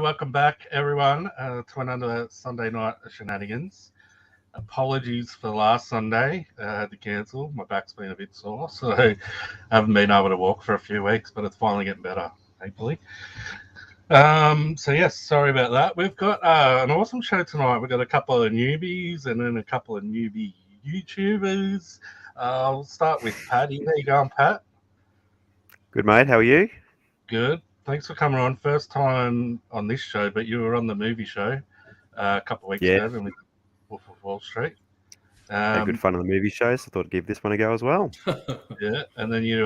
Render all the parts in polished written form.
welcome back, everyone, to another Sunday night shenanigans. Apologies for last Sunday. I had to cancel. My back's been a bit sore, so I haven't been able to walk for a few weeks, but it's finally getting better, thankfully. Yes, sorry about that. We've got an awesome show tonight. We've got a couple of newbies and then a couple of newbie YouTubers. I'll start with Patty. How you going, Pat? Good, mate. How are you? Good. Thanks for coming on. First time on this show, but you were on the movie show a couple of weeks ago when we did Wolf of Wall Street. Had good fun on the movie show, so I thought I'd give this one a go as well. Yeah, and then you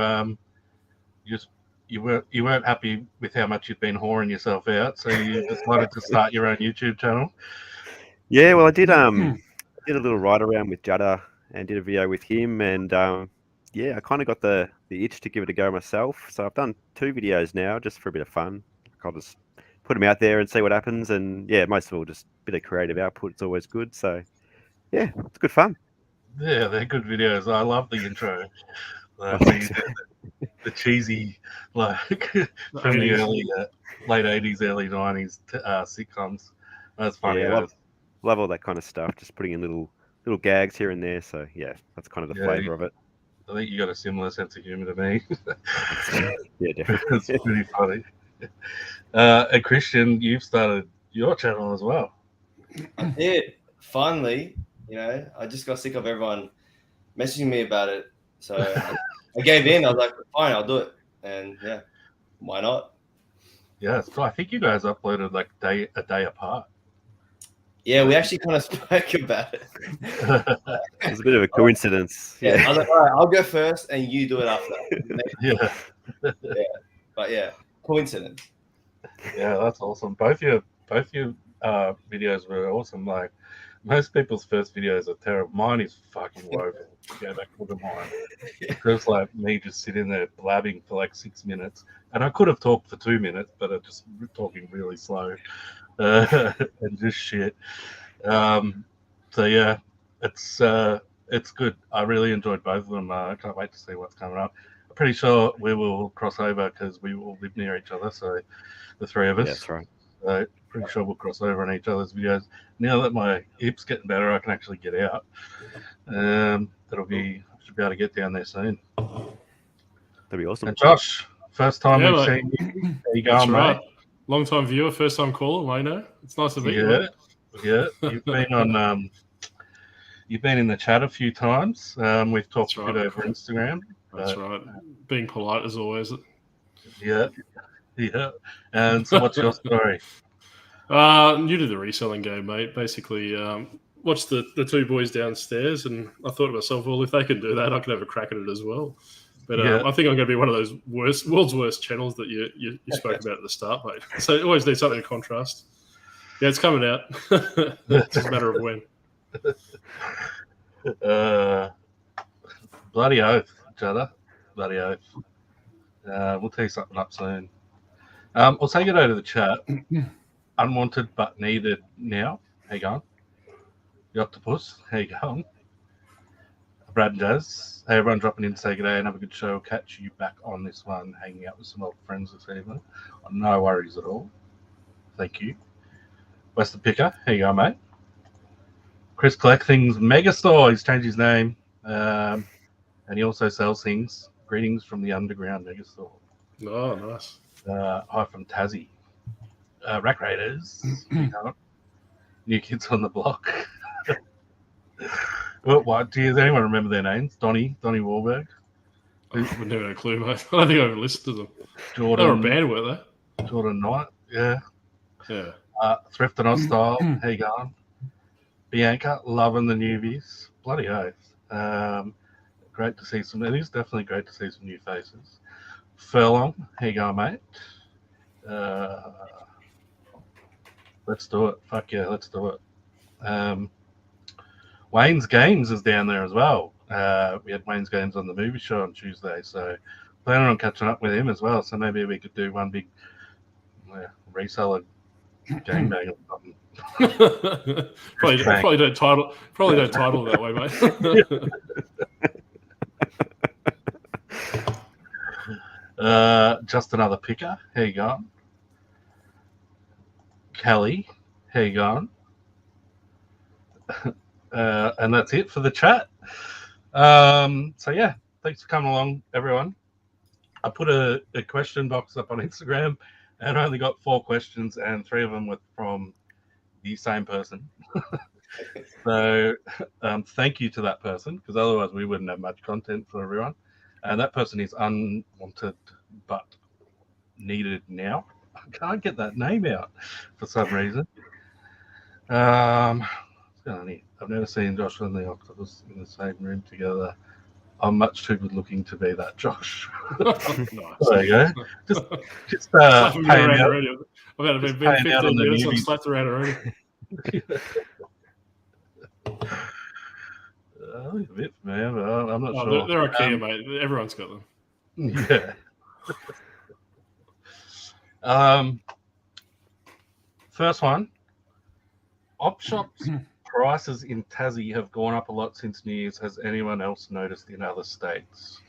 weren't happy with how much you'd been whoring yourself out, so you decided to start your own YouTube channel. Yeah, well, I did a little ride around with Judder and did a video with him, and I kind of got the itch to give it a go myself. So I've done 2 videos now, just for a bit of fun. I'll just put them out there and see what happens, and most of all, just a bit of creative output. It's always good. So yeah, it's good fun. Yeah, they're good videos. I love the intro. The cheesy, like from the early late 80s, early 90s sitcoms. That's funny. Yeah, love all that kind of stuff. Just putting in little gags here and there. So yeah, that's kind of the flavour of it. I think you got a similar sense of humour to me. Yeah, definitely. It's pretty funny. And Christian, you've started your channel as well. I did. Finally, I just got sick of everyone messaging me about it. So I gave in. I was like, fine, I'll do it. And yeah, why not? Yeah, so I think you guys uploaded like a day apart. Yeah, we actually kind of spoke about it. It's a bit of a coincidence. Yeah. I was like, all right, I'll go first and you do it after. Yeah. But yeah, coincidence. Yeah, that's awesome. Both your videos were awesome. Like most people's first videos are terrible. Mine is fucking woeful. Go back to mine. It was like me just sitting there blabbing for like 6 minutes, and I could have talked for 2 minutes, but I'm just talking really slow and just shit. So yeah, it's good. I really enjoyed both of them. I can't wait to see what's coming up. I'm pretty sure we will cross over because we all live near each other. So the three of us. Yeah, that's right. So pretty sure we'll cross over on each other's videos. Now that my hip's getting better, I can actually get out. I should be able to get down there soon. That'd be awesome. And Josh, first time we've seen you. How you going, right. mate? Long time viewer, first time caller, Wayno. It's nice to meet you. Yeah. You've been on. You've been in the chat a few times. We've talked a bit over Instagram. That's right. Being polite as always. Yeah. And so, what's your story? New to the reselling game, mate. Basically, watched the 2 boys downstairs, and I thought to myself, well, if they can do that, I can have a crack at it as well. But I think I'm going to be one of those world's worst channels that you spoke about at the start, mate. So always need something to contrast. Yeah, it's coming out. It's just a matter of when. Bloody oath, Judder. Bloody oath. We'll tee something up soon. I'll take it over to the chat. Unwanted but needed now. How you going? The Octopus. How you going? Brad and Jazz. Hey, everyone dropping in to say good day and have a good show. We'll catch you back on this one, hanging out with some old friends this evening. No worries at all. Thank you. Western Picker. How you going, mate? Chris Collect Things Megastore. He's changed his name. And he also sells things. Greetings from the underground Megastore. Oh, nice. Hi from Tassie. Rack Raiders. New Kids on the Block. What? Does anyone remember their names? Donnie Wahlberg. I would never have a clue, mate. I don't think I ever listened to them. Jordan, they were a band, weren't they? Jordan Knight, yeah. Yeah. Thrift and Oz Style, how you going? Bianca, loving the newbies. Bloody oath. Great to see some. It is definitely great to see some new faces. Furlong, how you going, mate? Let's do it. Fuck yeah, let's do it. Wayne's Games is down there as well. We had Wayne's Games on the movie show on Tuesday, so planning on catching up with him as well. So maybe we could do one big reseller gangbang or something. probably don't title that way, mate. Just another picker. Here you go. Kelly. How you going? And that's it for the chat. So yeah, thanks for coming along, everyone. I put a question box up on Instagram and I only got 4 questions, and 3 of them were from the same person. So thank you to that person, because otherwise we wouldn't have much content for everyone. And that person is unwanted but needed now. I can't get that name out for some reason. I've never seen Josh and the Octopus in the same room together. I'm much too good looking to be that Josh. Nice. There you go. Just Slapping me paying around out. already. I've had Just been paying out on 15 the minutes. I'm newbies. slapped around already. A bit, man, but I'm not sure. They're IKEA, mate. Everyone's got them. Yeah. First one. Op shops prices in Tassie have gone up a lot since New Year's. Has anyone else noticed in other states?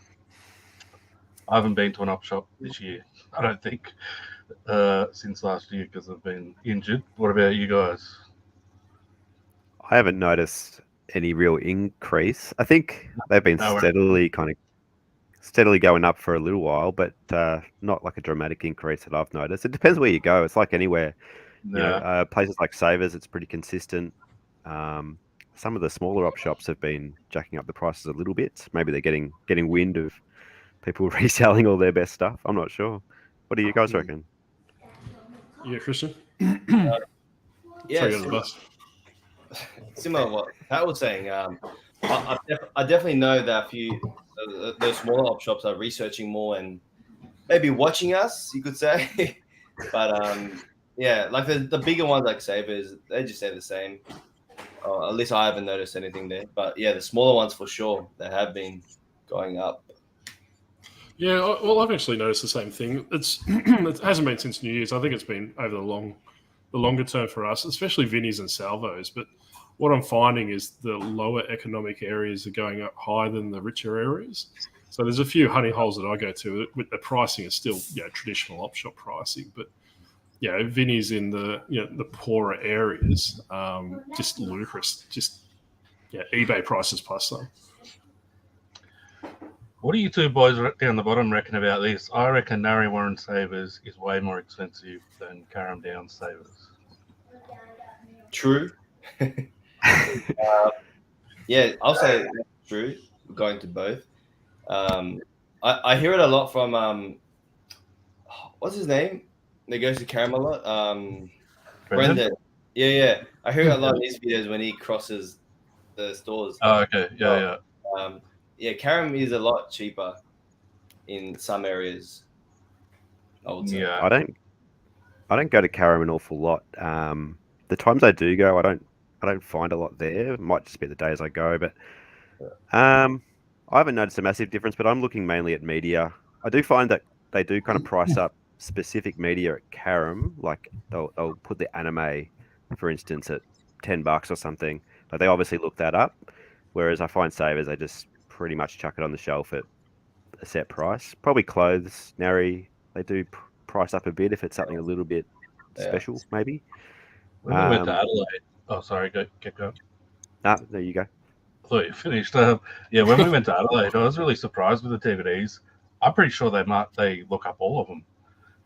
I haven't been to an op shop this year, I don't think, since last year, because I've been injured. What about you guys? I haven't noticed any real increase. I think they've been steadily going up for a little while, but not like a dramatic increase that I've noticed. It depends where you go. It's like anywhere. You know, places like Savers, it's pretty consistent. Some of the smaller op shops have been jacking up the prices a little bit. Maybe they're getting wind of people reselling all their best stuff. I'm not sure. What do you guys reckon? Yeah, Christian? Yeah, similar to what Pat was saying. I definitely know that a few those smaller op shops are researching more and maybe watching us, you could say. But yeah, like the bigger ones like Savers, they just stay the same. At least I haven't noticed anything there. But yeah, the smaller ones for sure, they have been going up. Yeah, well, I've actually noticed the same thing. It hasn't been since New Year's. I think it's been over the longer term for us, especially Vinnies and Salvos. But what I'm finding is the lower economic areas are going up higher than the richer areas. So there's a few honey holes that I go to with the pricing is still traditional op shop pricing, but Vinnies in the poorer areas, just ludicrous. Just eBay prices plus some. What do you two boys down the bottom reckon about this? I reckon Narre Warren Savers is way more expensive than Carrum Downs Savers. True. Yeah, I'll say that's true. Going to both. I hear it a lot from what's his name? That goes to Carrum a lot. Brendan. Yeah. I hear a lot of his videos when he crosses the stores. Oh, okay. Yeah. Yeah, Carrum is a lot cheaper in some areas, I would say. Yeah. I don't go to Carrum an awful lot. The times I do go, I don't find a lot there. It might just be the days I go, but I haven't noticed a massive difference. But I'm looking mainly at media. I do find that they do kind of price up specific media at Carrum. Like they'll put the anime, for instance, at $10 or something. Like they obviously look that up. Whereas I find Savers, they just pretty much chuck it on the shelf at a set price. Probably clothes, Narry, they do price up a bit if it's something a little bit special, maybe. When we went to Adelaide, oh sorry, get going. There you go. I thought you finished. When we went to Adelaide, I was really surprised with the DVDs. I'm pretty sure they look up all of them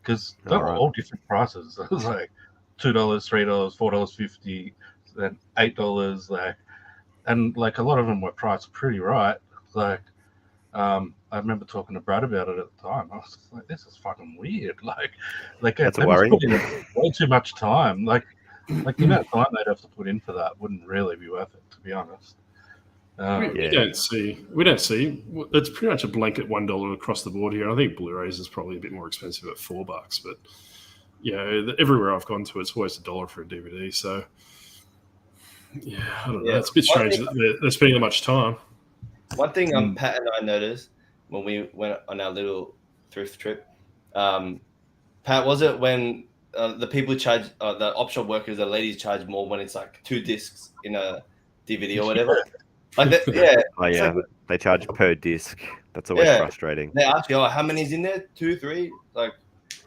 because they were all different prices. It was like $2, $3, $4.50, then $8, and like a lot of them were priced pretty right. Like, I remember talking to Brad about it at the time. I was just like, "This is fucking weird." Like that's a worry. Way too much time. Like the amount of time they'd have to put in for that wouldn't really be worth it, to be honest. We don't see. It's pretty much a blanket $1 across the board here. I think Blu-rays is probably a bit more expensive at $4, but everywhere I've gone to, it's always $1 for a DVD. So I don't know. It's a bit strange that they're spending that much time. One thing Pat and I noticed when we went on our little thrift trip, Pat, was it when the people charge, the op shop workers, the ladies charge more when it's like 2 discs in a DVD or whatever? Like that, like, they charge per disc. That's always frustrating. They ask you, how many's in there? 2, 3? Like, it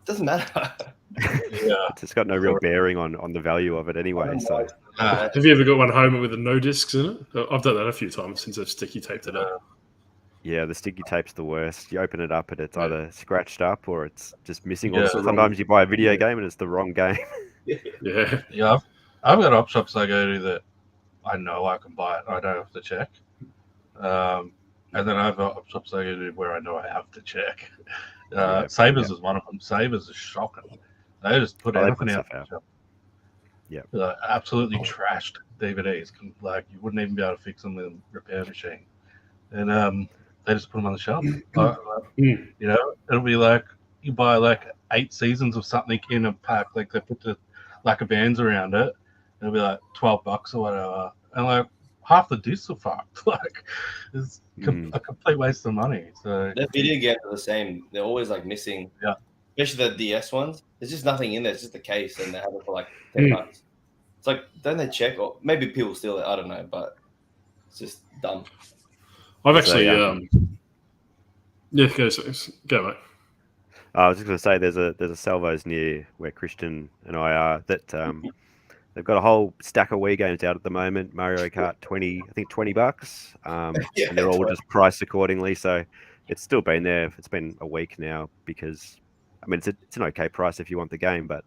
doesn't matter. It's got no real bearing on the value of it anyway. So have you ever got one home with no discs in it? I've done that a few times since I've sticky taped it up. yeah, the sticky tape's the worst. You open it up and it's either scratched up or it's just missing. Or Yeah. sometimes you buy a video game and it's the wrong game. Yeah. I've got op shops I go to that I know I can buy it. I don't have to check. And then I've got op shops I go to where I know I have to check. Sabres is one of them. Sabres is shocking. They just put anything out. Yeah, absolutely trashed DVDs. Like you wouldn't even be able to fix them with a repair machine, and they just put them on the shelf. You know, it'll be like you buy like 8 seasons of something in a pack. Like they put the lacquer bands around it. It'll be like $12 or whatever, and like half the discs are fucked. Like it's a complete waste of money. So the video games are the same. They're always like missing. Yeah. Especially the DS ones. There's just nothing in there. It's just the case, and they have it for like $10. It's like, don't they check? Or maybe people steal it. I don't know, but it's just dumb. I've actually, go mate. I was just going to say there's a Salvos near where Christian and I are that they've got a whole stack of Wii games out at the moment. Mario Kart 20, I think $20, and they're all just priced accordingly. So it's still been there. It's been a week now because. I mean, it's an okay price if you want the game, but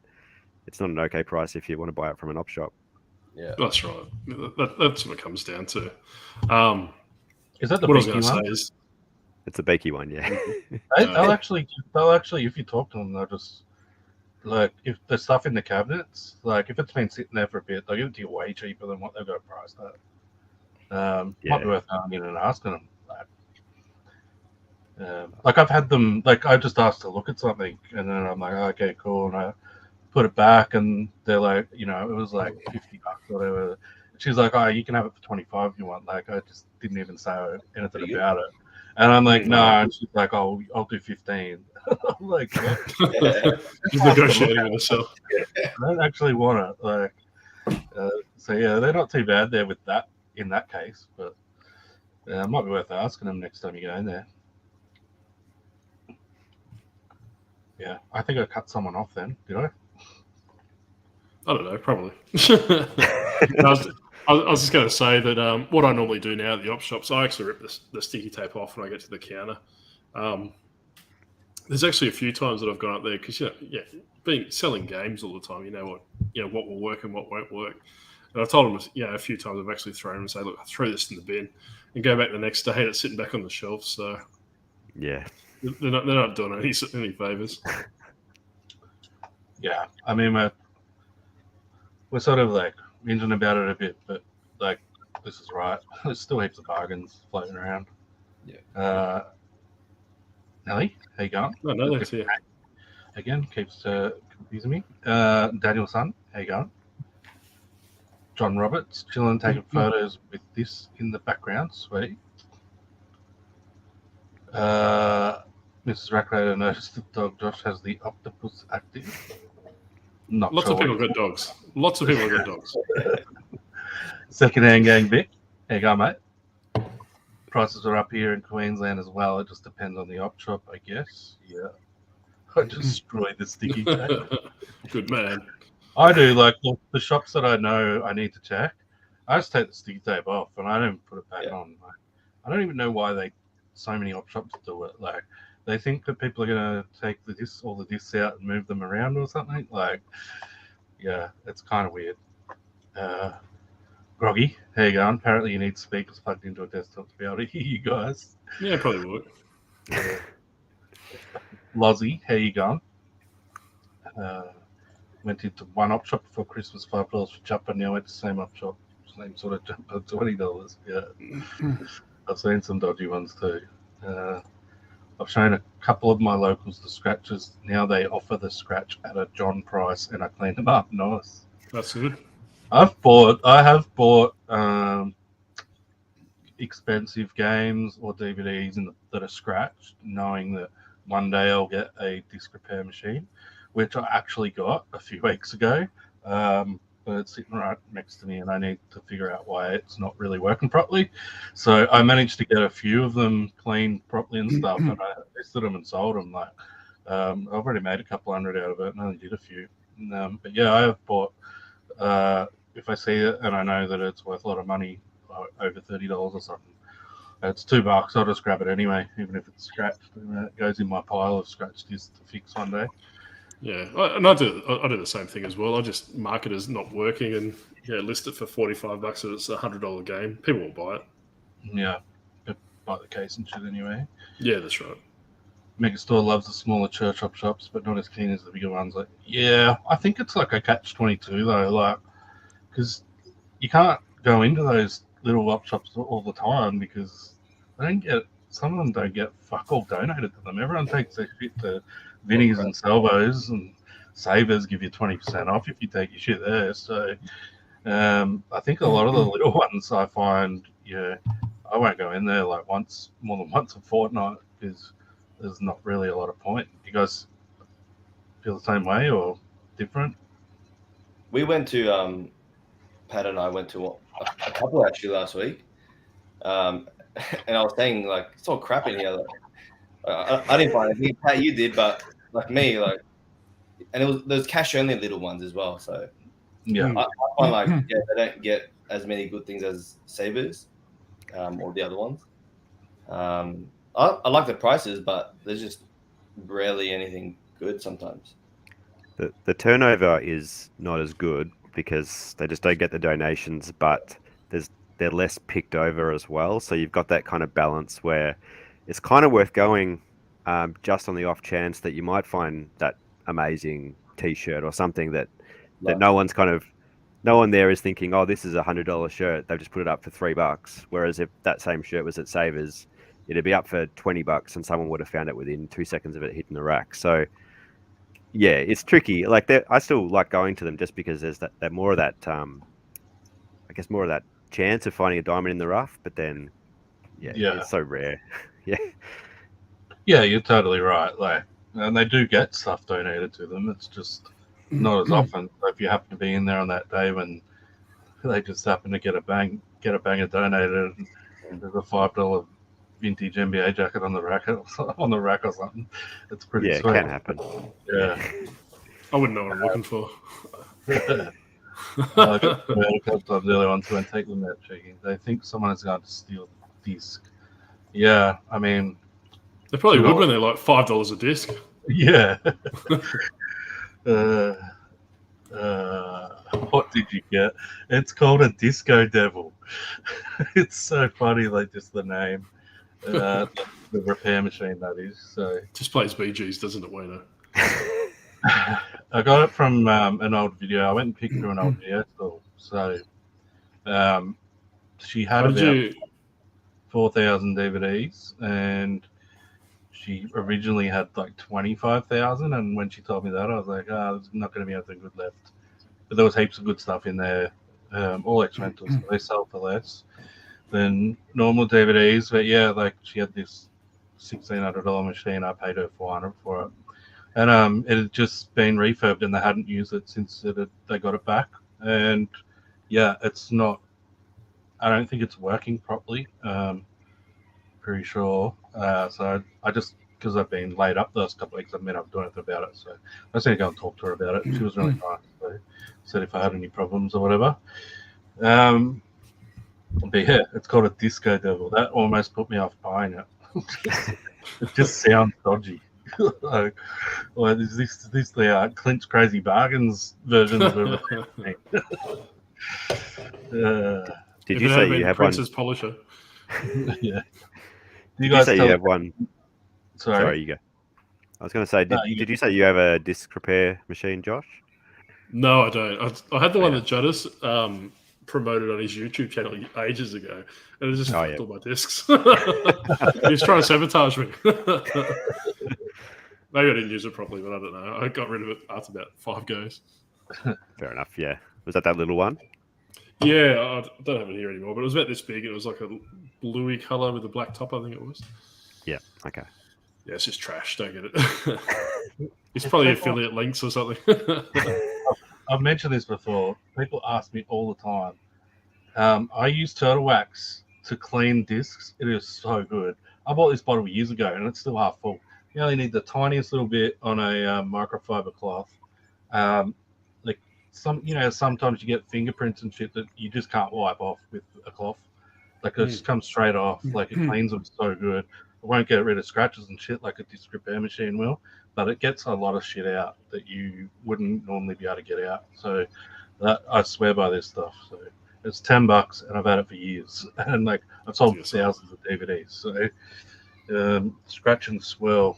it's not an okay price if you want to buy it from an op shop. Yeah, that's right. That's what it comes down to. Is that the what I was beaky going to one? say is It's a beaky one, yeah. They'll actually, if you talk to them, they'll just like if there's stuff in the cabinets, like if it's been sitting there for a bit, they'll give it to you way cheaper than what they've got priced at. Might be worth going in and asking them. Like I've had them, like I just asked to look at something, and then I'm like, okay, cool, and I put it back, and they're like, you know, it was like $50 or whatever. She's like, oh, you can have it for 25 if you want. Like I just didn't even say anything about it, and I'm like, no, and she's like, oh, I'll do 15. I'm like, just negotiating with herself. I don't actually want it, like, so yeah, they're not too bad there with that in that case, but it might be worth asking them next time you go in there. Yeah, I think I cut someone off then. Did I? I don't know, probably. I was just going to say that what I normally do now at the op shops, I actually rip the sticky tape off when I get to the counter. There's actually a few times that I've gone up there because selling games all the time, you know what will work and what won't work. And I've told them, a few times I've actually thrown them and say, look, I throw this in the bin and go back the next day and it's sitting back on the shelf. So yeah. They're not doing any favors. Yeah, I mean we're sort of like whinging about it a bit, but like this is right. There's still heaps of bargains floating around. Yeah. Nelly, how you going? No, that's here. Again, keeps confusing me. Daniel Sun, how you going? John Roberts, chilling, taking photos with this in the background. Sweet. Mrs. Rackrader noticed that dog Josh has the octopus active. Lots of people got dogs. Lots of people got dogs. Second-hand gang Vic. There you go, mate. Prices are up here in Queensland as well. It just depends on the op shop, I guess. Yeah. I destroyed the sticky tape. Good man. I do, like the shops that I know I need to check, I just take the sticky tape off and I don't put it back on. Like, I don't even know why so many op shops do it. Like, they think that people are going to take all the discs out and move them around or something. Like, yeah, it's kind of weird. Groggy, how you going? Apparently you need speakers plugged into a desktop to be able to hear you guys. Yeah, probably would. Lozzie, how you going? Went into one op shop before Christmas, $5 for jumper. Now went to the same op shop, same sort of jumper, $20. Yeah. I've seen some dodgy ones too. I've shown a couple of my locals the scratches. Now they offer the scratch at a John price, and I clean them up. Nice. That's good. I have bought expensive games or DVDs that are scratched, knowing that one day I'll get a disc repair machine, which I actually got a few weeks ago. But it's sitting right next to me, and I need to figure out why it's not really working properly. So I managed to get a few of them cleaned properly and stuff, and I tested them and sold them. Like, I've already made a couple hundred out of it, and I only did a few. But yeah, I have bought. If I see it and I know that it's worth a lot of money, over $30 or something, it's $2. I'll just grab it anyway, even if it's scratched. It goes in my pile of scratched discs to fix one day. Yeah, and I do the same thing as well. I just mark it as not working and list it for $45 and it's a $100 game. People will buy it. Yeah, buy the case and shit anyway. Yeah, that's right. Megastore loves the smaller church op shops, but not as keen as the bigger ones. Like, yeah, I think it's like a catch-22 though, like, because you can't go into those little op shops all the time because they don't get. Some of them don't get fuck all donated to them. Everyone takes their shit to Vinnies and Salvos, and Savers give you 20% off if you take your shit there. So I think a lot of the little ones I find, I won't go in there like more than once a fortnight because there's not really a lot of point. You guys feel the same way or different? We went to Pat and I went to a couple actually last week, and I was saying like it's all crap in here. Like, I didn't find anything. Pat, you did, but like me, like, and there's cash only little ones as well. So Yeah, I find like they don't get as many good things as Savers or the other ones. I like the prices, but there's just rarely anything good sometimes. The turnover is not as good because they just don't get the donations, but they're less picked over as well. So you've got that kind of balance where it's kind of worth going just on the off chance that you might find that amazing T-shirt or something that no one there is thinking, oh, this is $100 shirt. They've just put it up for $3. Whereas if that same shirt was at Savers, it'd be up for $20 and someone would have found it within 2 seconds of it hitting the rack. So yeah, it's tricky. Like I still like going to them just because there's that more of that, I guess more of that chance of finding a diamond in the rough. But then, yeah. It's so rare. Yeah. Yeah, you're totally right. Like, and they do get stuff donated to them. It's just not as often. So if you happen to be in there on that day when they just happen to get a banger donated, and there's a $5 vintage NBA jacket on the rack or something, it's pretty sweet. It can happen. Yeah. I wouldn't know what I'm looking for. I got a couple times earlier on to take them out checking. They think someone is going to steal the disc. Yeah, I mean, they probably would when they're like $5 a disc. Yeah. What did you get? It's called a Disco Devil. It's so funny, like just the name. The repair machine, that is. So just plays BGs, doesn't it, Wayno? I got it from an old video. I went and picked through an old video store. So she had about 4,000 DVDs, and she originally had like 25,000. And when she told me that, I was like, there's not going to be anything good left. But there was heaps of good stuff in there, all ex-rentals. So they sell for less than normal DVDs. But yeah, like she had this $1,600 machine. I paid her $400 for it. And it had just been refurbed, and they hadn't used it since they got it back. And yeah, it's not. I don't think it's working properly. Pretty sure. So I just, because I've been laid up the last couple of weeks, I've been up doing anything about it. So I just need to go and talk to her about it. She was really nice. So said if I had any problems or whatever. But yeah, it's called a Disco Devil. That almost put me off buying it. It just sounds dodgy. Like, is this the Clint's Crazy Bargains version of everything? Did you say you have Prince's one? Polisher? Yeah. Did you say you have one? Sorry, you go. I was going to say, did you say you have a disc repair machine, Josh? No, I don't. I had the one that Judis promoted on his YouTube channel ages ago, and it just fucked all my discs. He was trying to sabotage me. Maybe I didn't use it properly, but I don't know. I got rid of it after about 5 goes. Fair enough, yeah. Was that little one? Yeah, I don't have it here anymore, but it was about this big. It was like a bluey colour with a black top, I think it was. Yeah, okay. Yeah, it's just trash. Don't get it. It's probably affiliate links or something. I've mentioned this before. People ask me all the time. I use turtle wax to clean discs. It is so good. I bought this bottle years ago, and it's still half full. You only need the tiniest little bit on a microfiber cloth. Like sometimes you get fingerprints and shit that you just can't wipe off with a cloth. Like it just comes straight off. Like it cleans them so good. It won't get rid of scratches and shit like a disc repair machine will, but it gets a lot of shit out that you wouldn't normally be able to get out. So that I swear by this stuff. So it's $10 and I've had it for years. And like I've sold thousands of DVDs. So scratch and swirl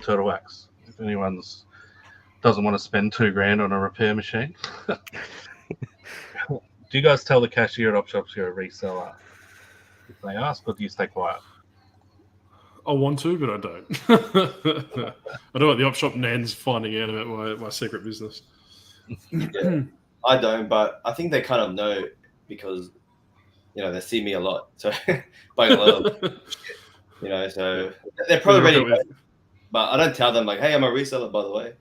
turtle wax. If anyone's doesn't want to spend $2,000 on a repair machine. Do you guys tell the cashier at op shops you're a reseller if they ask, or do you stay quiet? I want to, but I don't. I don't want the op shop nans finding out about my secret business. Yeah, I don't, but I think they kind of know because they see me a lot, so buying a lot of shit, so they're probably ready. But I don't tell them like, "Hey, I'm a reseller," by the way.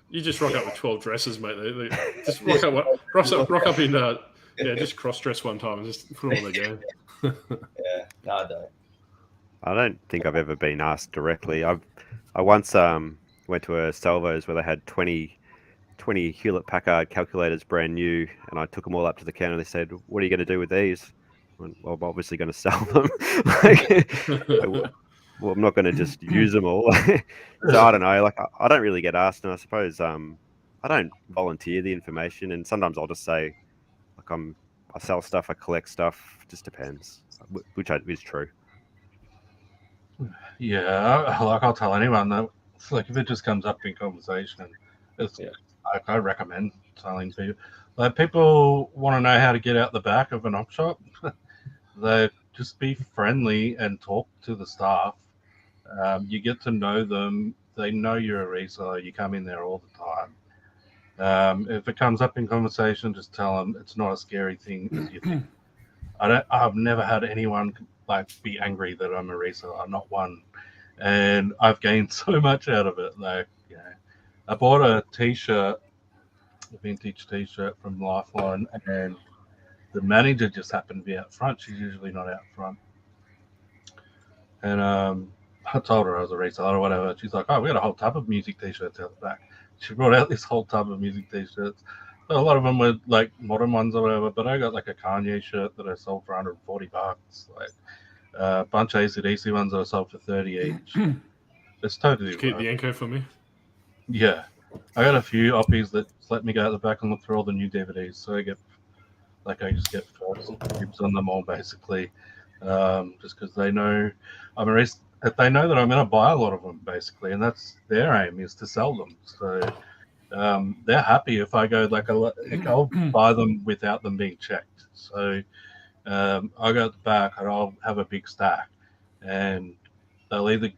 You just rock up with 12 dresses, mate. They just rock up in just cross dress one time and just put them on the go. Yeah, no, I don't. I don't think I've ever been asked directly. I once went to a Salvos where they had 20 Hewlett Packard calculators brand new, and I took them all up to the counter. They said, "What are you going to do with these?" I went, "Well, I'm obviously going to sell them." Well, I'm not going to just use them all. So I don't know. Like I don't really get asked, and I suppose I don't volunteer the information. And sometimes I'll just say, like I sell stuff, I collect stuff. It just depends, which is true. Yeah, like I'll tell anyone that. It's like if it just comes up in conversation, I recommend telling people. Like people want to know how to get out the back of an op shop. They just be friendly and talk to the staff. You get to know them. They know you're a reseller. You come in there all the time. If it comes up in conversation, just tell them it's not a scary thing as you think. I've never had anyone like be angry that I'm a reseller. I'm not one, and I've gained so much out of it. Like, I bought a vintage T-shirt from Lifeline, and the manager just happened to be out front. She's usually not out front, and I told her I was a reseller or whatever. She's like, "Oh, we got a whole tub of music T-shirts out the back." She brought out this whole tub of music T-shirts. So a lot of them were like modern ones or whatever, but I got like a Kanye shirt that I sold for $140. Like a bunch of AC/DC ones that I sold for $30 each. It's totally. Keep the Anko for me. Yeah, I got a few oppies that let me go out the back and look through all the new DVDs, so I just get first dibs on them all basically, just because they know I'm a they know that I'm going to buy a lot of them basically, and that's their aim is to sell them. So they're happy if I go I'll buy them without them being checked. So I go at the back and I'll have a big stack, and they'll either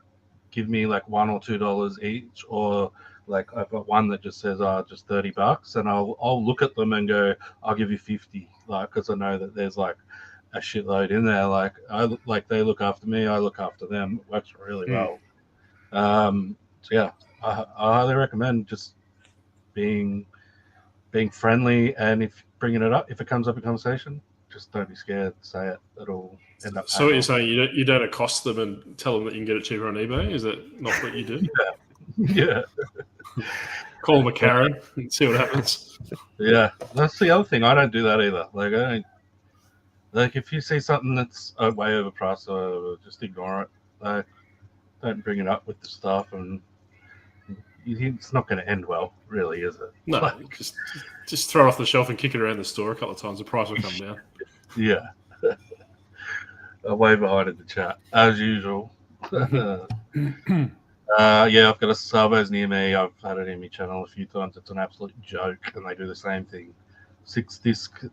give me like $1 or $2 each, or like I've got one that just says just $30, and I'll look at them and go, I'll give you 50, like because I know that there's like a shitload in there. Like they look after me, I look after them. It works really well. So yeah, I highly recommend just being friendly, and if bringing it up, if it comes up in conversation, just don't be scared to say it. It'll end up. So what you're saying, you don't accost them and tell them that you can get it cheaper on eBay? Is that not what you do? Yeah. Call them a Karen and see what happens. Yeah, that's the other thing. I don't do that either. Like I don't. Like if you see something that's way overpriced, or just ignore it. Like don't bring it up with the staff, and it's not going to end well, really, is it? No, like, just throw it off the shelf and kick it around the store a couple of times. The price will come down. Yeah. I'm way behind in the chat, as usual. Yeah, I've got a Salvos near me. I've had it in my channel a few times. It's an absolute joke, and they do the same thing. 6-disc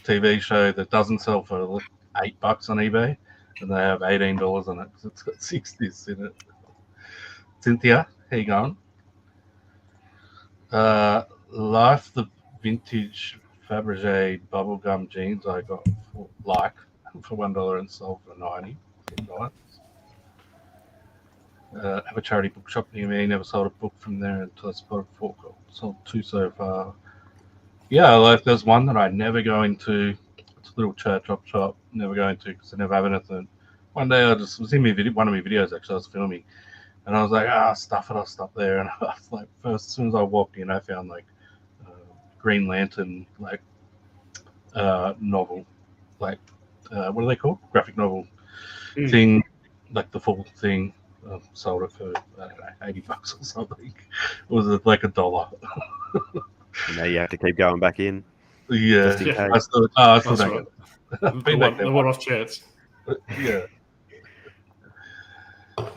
TV show that doesn't sell for $8 on eBay, and they have $18 on it because it's got 6 discs in it. Cynthia, how you going? Life the vintage Fabergé bubblegum jeans I got for $1 and sold for $90. Have a charity bookshop near me. Never sold a book from there until I spotted 4 gold. Sold 2 so far. Yeah, like there's one that I never go into. It's a little church op shop. Never go into because I never have anything. One day I just was in one of my videos actually. I was filming, And I was like, stuff it, I'll stop there. And I was like, first, as soon as I walked in, I found like Green Lantern, like novel, like what are they called? Graphic novel thing, like the full thing. Sold it for I don't know, $80 or something. It was like $1. Now you have to keep going back in. Yeah, Just in case. I still That's don't right. get The one-off chance. Yeah.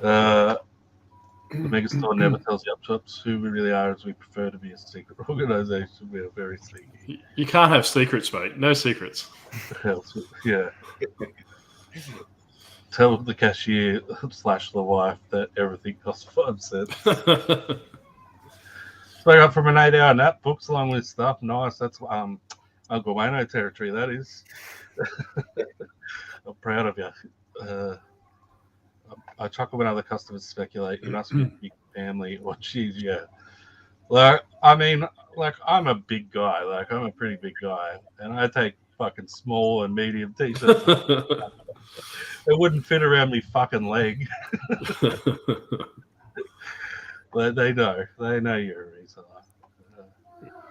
The megastore never tells the upshops who we really are, as we prefer to be a secret organization. We are very sneaky. You can't have secrets, mate. No secrets. Yeah. Tell the cashier / the wife that everything costs 5 cents. So I got from an 8-hour nap, books along with stuff. Nice. That's Uncle Wayno territory, that is. I'm proud of you. I chuckle when other customers speculate. You must be a big family, or geez, yeah. Like, I mean, like, I'm a big guy. Like, I'm a pretty big guy, and I take fucking small and medium t-shirts. It wouldn't fit around me fucking leg. But they know you're a reseller.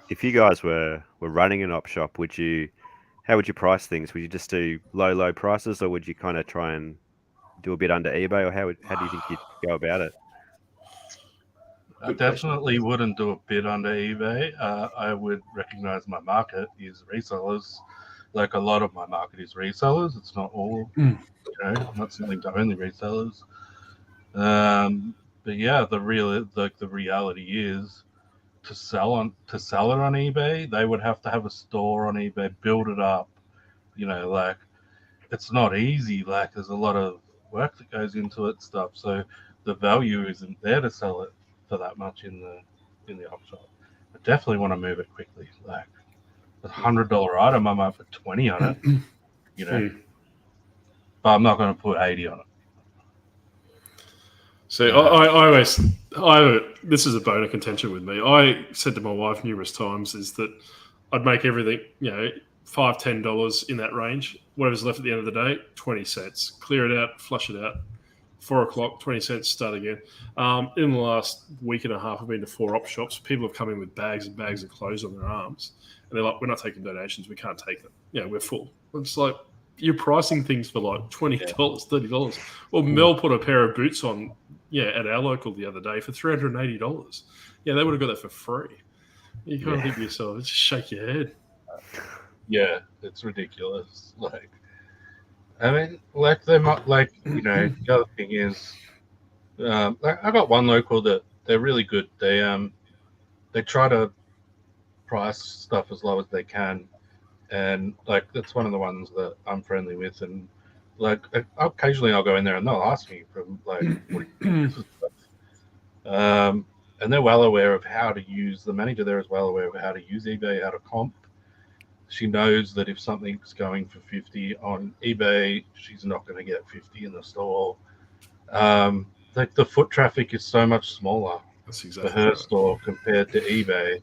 If you guys were running an op shop, how would you price things? Would you just do low prices, or would you kind of try and do a bit under eBay, or how do you think you'd go about it? I definitely wouldn't do a bit under eBay. I would recognize my market is resellers. Like, a lot of my market is resellers. It's not all, I'm not selling to only resellers. But yeah, the reality is to sell it on eBay, they would have to have a store on eBay, build it up. Like, it's not easy. Like, there's a lot of work that goes into it, stuff. So the value isn't there to sell it for that much in the op shop. I definitely want to move it quickly. Like, a $100 item, I might put 20 on it, but I'm not going to put 80 on it. So this is a bone of contention with me. I said to my wife numerous times is that I'd make everything, $5, $10 in that range. Whatever's left at the end of the day, 20 cents. Clear it out, flush it out. 4 o'clock, 20 cents, start again. In the last week and a half, I've been to 4 op shops. People have come in with bags and bags of clothes on their arms. And they're like, we're not taking donations. We can't take them. We're full. It's like, you're pricing things for like $20, $30. Well, Mel put a pair of boots on, at our local the other day for $380. They would have got that for free. You can't think to yourself, just shake your head. Yeah, it's ridiculous. Like, I mean, like, they might, like, the other thing is, I got one local that they're really good. They try to price stuff as low as they can, and like, that's one of the ones that I'm friendly with. And like, occasionally I'll go in there and they'll ask me from like, what do you think this is worth? And they're well aware of how to use. The manager there is well aware of how to use eBay, how to comp. She knows that if something's going for 50 on eBay, she's not going to get 50 in the store. Like, the foot traffic is so much smaller for her store compared to eBay.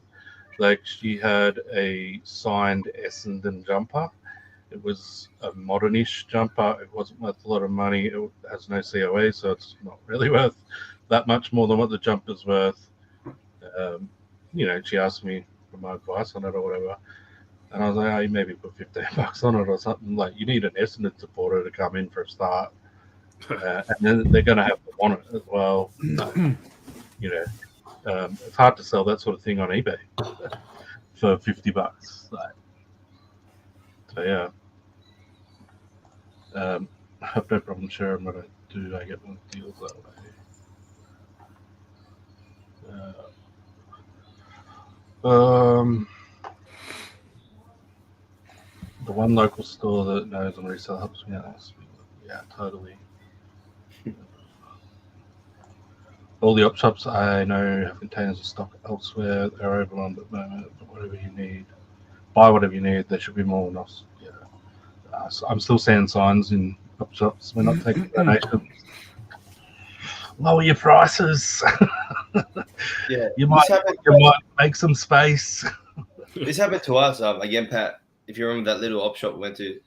Like, she had a signed Essendon jumper. It was a modernish jumper. It wasn't worth a lot of money. It has no COA, so it's not really worth that much more than what the jumper's worth. She asked me for my advice on it or whatever. And I was like, you maybe put $15 on it or something. Like, you need an Essendon supporter to come in for a start. And then they're going to have to want it as well. It's hard to sell that sort of thing on eBay for $50. Like, so yeah. I have no problem sharing what I do. I get my deals that way. The one local store that knows I'm resell helps me out. Yeah, totally. All the op shops I know have containers of stock elsewhere. They're overwhelmed at the moment. But whatever you need, buy whatever you need. There should be more than us. Yeah. So I'm still seeing signs in op shops. We're not taking donations. Lower your prices. Yeah, you might make some space. This happened to us again, Pat. If you remember that little op shop we went to,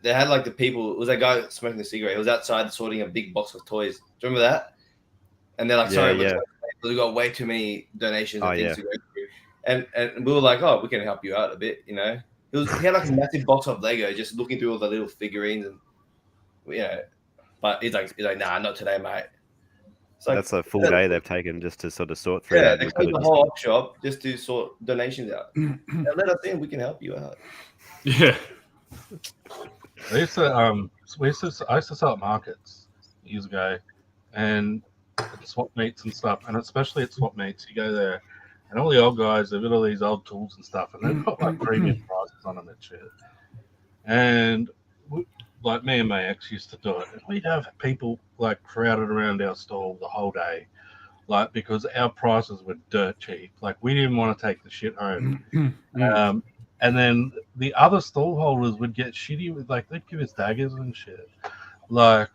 they had like the people. It was that guy smoking a cigarette. He was outside sorting a big box of toys. Do you remember that? and they're like, sorry, Yeah. we've got way too many donations and Oh, things to go through. And we were like, oh, we can help you out a bit, you know. He had like a massive box of Lego, just looking through all the little figurines, and but he's like, nah, not today, mate. So that's a full day they've taken just to sort of sort through Yeah, that. they closed the whole op shop just to sort donations out. And let us in, we can help you out. Yeah. I used to sell at markets years ago, and swap meets and stuff, and especially at swap meets, you go there, and all the old guys, they've got all these old tools and stuff, and they've got like premium prices on them and shit. And like me and my ex used to do it, and we'd have people like crowded around our stall the whole day, like because our prices were dirt cheap. Like we didn't want to take the shit home. And then the other stall holders would get shitty with, like, they'd give us daggers and shit, like,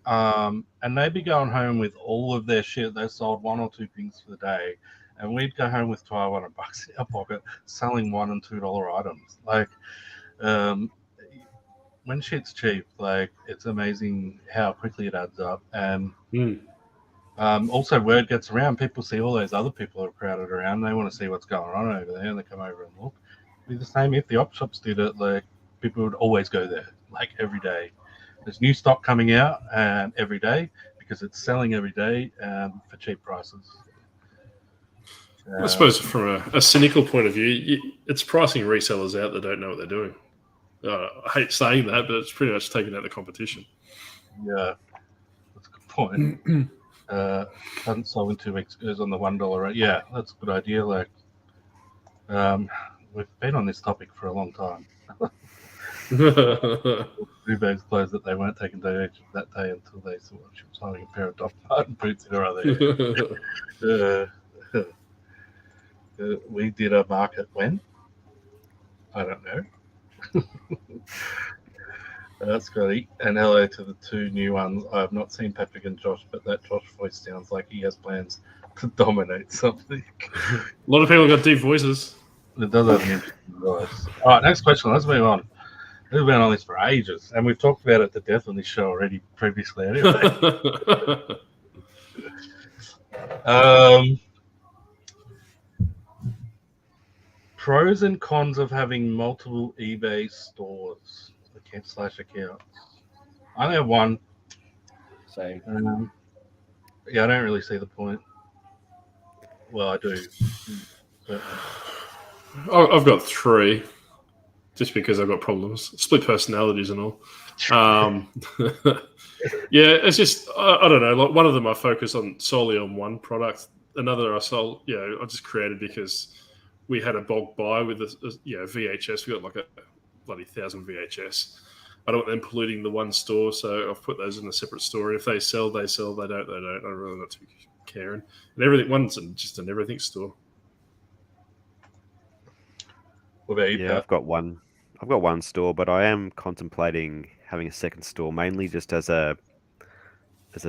and they'd be going home with all of their shit. They sold one or two things for the day, and we'd go home with $1,200 in our pocket selling $1 and $2 items. Like, when shit's cheap, like, it's amazing how quickly it adds up. And also, word gets around. People see all those other people are crowded around. They want to see what's going on over there, and they come over and look. It'd be the same if the op shops did it. Like, people would always go there, like, every day. There's new stock coming out every day because it's selling every day for cheap prices. I suppose from a cynical point of view, it's pricing resellers out that don't know what they're doing. I hate saying that, but it's pretty much taking out the competition. Yeah, that's a good point. Hadn't sold in 2 weeks. Goes on the $1 rate. Yeah, that's a good idea. Like, we've been on this topic for a long time. Rebates closed that they weren't taking donations that day until they saw she was holding a pair of Doc Marten boots in her other hand. We did a market when? I don't know. Scotty, and hello to the 2 new ones. I have not seen Patrick and Josh, but that Josh voice sounds like he has plans to dominate something. A lot of people got deep voices. It does have an interesting voice. All right, next question. Let's move on. We've been on this for ages, and we've talked about it to death on this show already previously. Anyway. Pros and cons of having multiple eBay stores / accounts. I only have one. Same. Yeah, I don't really see the point. Well, I do. But... I've got 3, just because I've got problems, split personalities and all. Yeah, it's just I don't know. Like, one of them I focus on solely on one product. Another I sold. I just created because we had a bulk buy with VHS. We got like a bloody 1,000 VHS. I don't want them polluting the one store, so I've put those in a separate store. If they sell, they sell. They don't, they don't. I'm really not too caring. And everything, one's just an everything store. What about you, Yeah, Pat? I've got one store, but I am contemplating having a second store, mainly just as a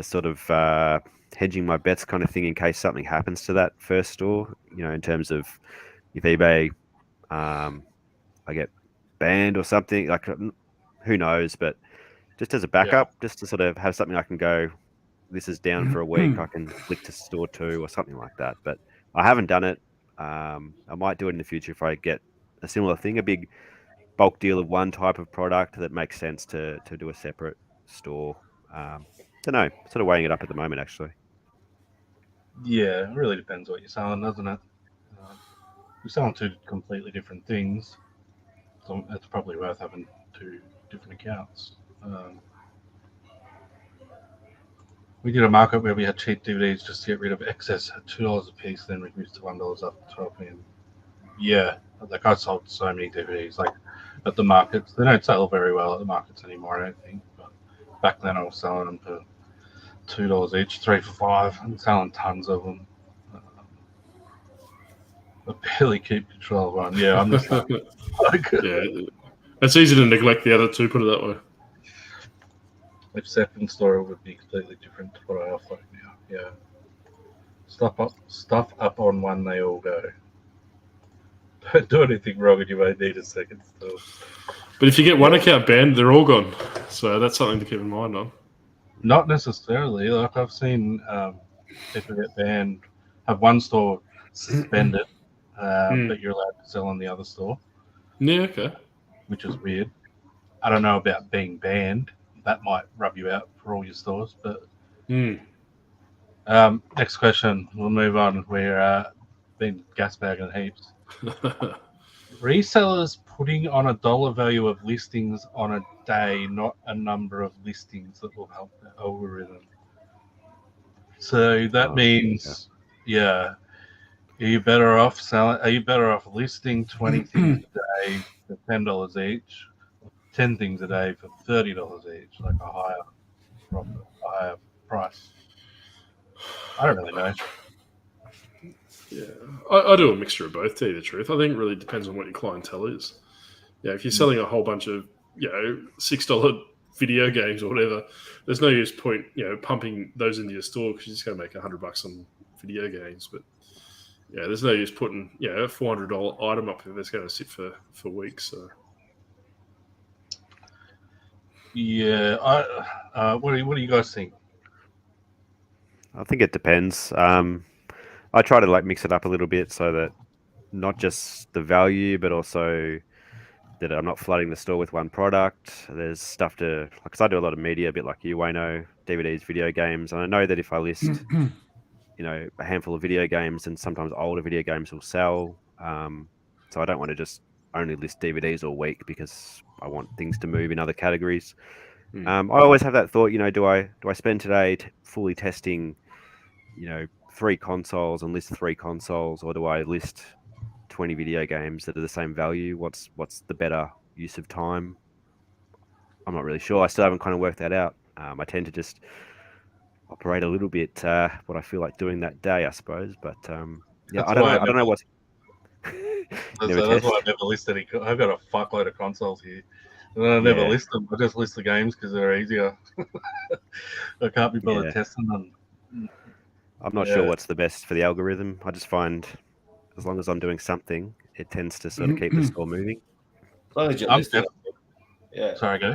sort of hedging my bets kind of thing in case something happens to that first store. In terms of if eBay, I get banned or something, like, who knows? But just as a backup, just to sort of have something I can go, this is down for a week, I can flick to store 2 or something like that. But I haven't done it. I might do it in the future if I get a similar thing, a big bulk deal of one type of product that makes sense to do a separate store. Don't know, sort of weighing it up at the moment, actually. Yeah, it really depends what you're selling, doesn't it? You're selling 2 completely different things, so it's probably worth having 2 different accounts. We did a market where we had cheap DVDs just to get rid of excess at $2 a piece, then reduced to $1 after 12 p.m. Yeah, like, I sold so many DVDs, like, at the markets. They don't sell very well at the markets anymore, I don't think. But back then I was selling them for $2 each, 3 for $5. I'm selling tons of them. I barely keep control of one. Yeah, I'm just like, yeah, it's easy to neglect the other 2. Put it that way. My second store would be completely different to what I offer now. Yeah, stuff up on one, they all go. Don't do anything wrong, and you may need a second store. But if you get one account banned, they're all gone. So that's something to keep in mind on. Not necessarily. Like, I've seen people get banned, have one store suspended, but you're allowed to sell on the other store. Yeah, okay. Which is weird. I don't know about being banned. That might rub you out for all your stores. But next question. We'll move on. We're been gas bagging heaps. Resellers putting on a dollar value of listings on a day, not a number of listings that will help the algorithm. So that means, are you better off selling? Are you better off listing 20 things a day for $10 each, or 10 things a day for $30 each, like a higher profit, a higher price? I don't really know. Yeah, I do a mixture of both, to tell you the truth. I think it really depends on what your clientele is. Yeah, if you're selling a whole bunch of, $6 video games or whatever, there's no use point, pumping those into your store because you're just going to make $100 on video games. But yeah, there's no use putting, a $400 item up if it's going to sit for weeks. So. Yeah, what do you guys think? I think it depends. I try to mix it up a little bit so that not just the value, but also that I'm not flooding the store with one product. There's stuff because I do a lot of media, a bit like you, Wayno, DVDs, video games. And I know that if I list, a handful of video games, and sometimes older video games will sell. So I don't want to just only list DVDs all week because I want things to move in other categories. I always have that thought, do I spend today fully testing, 3 consoles and list 3 consoles, or do I list 20 video games that are the same value? What's the better use of time? I'm not really sure. I still haven't kind of worked that out. I tend to just operate a little bit what I feel like doing that day, I suppose. But I don't know what's. That's why I never list any. I've got a fuckload of consoles here, and I never list them. I just list the games because they're easier. I can't be bothered testing them. I'm not sure what's the best for the algorithm. I just find as long as I'm doing something, it tends to sort of keep the store moving. As long as you're listing, Sorry, go.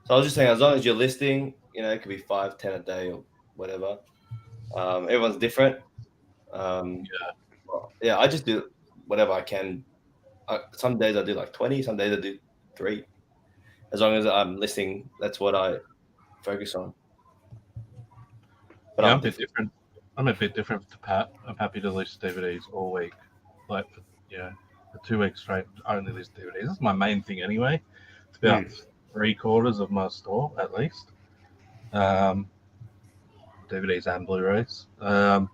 So I was just saying, as long as you're listing, it could be 5, 10 a day or whatever. Everyone's different. I just do whatever I can. Some days I do 20, some days I do 3. As long as I'm listing, that's what I focus on. But I'm a bit different. I'm a bit different to Pat. I'm happy to list DVDs all week, for 2 weeks straight. I only list DVDs. That's my main thing anyway. It's about 3/4 of my store at least. DVDs and Blu-rays. So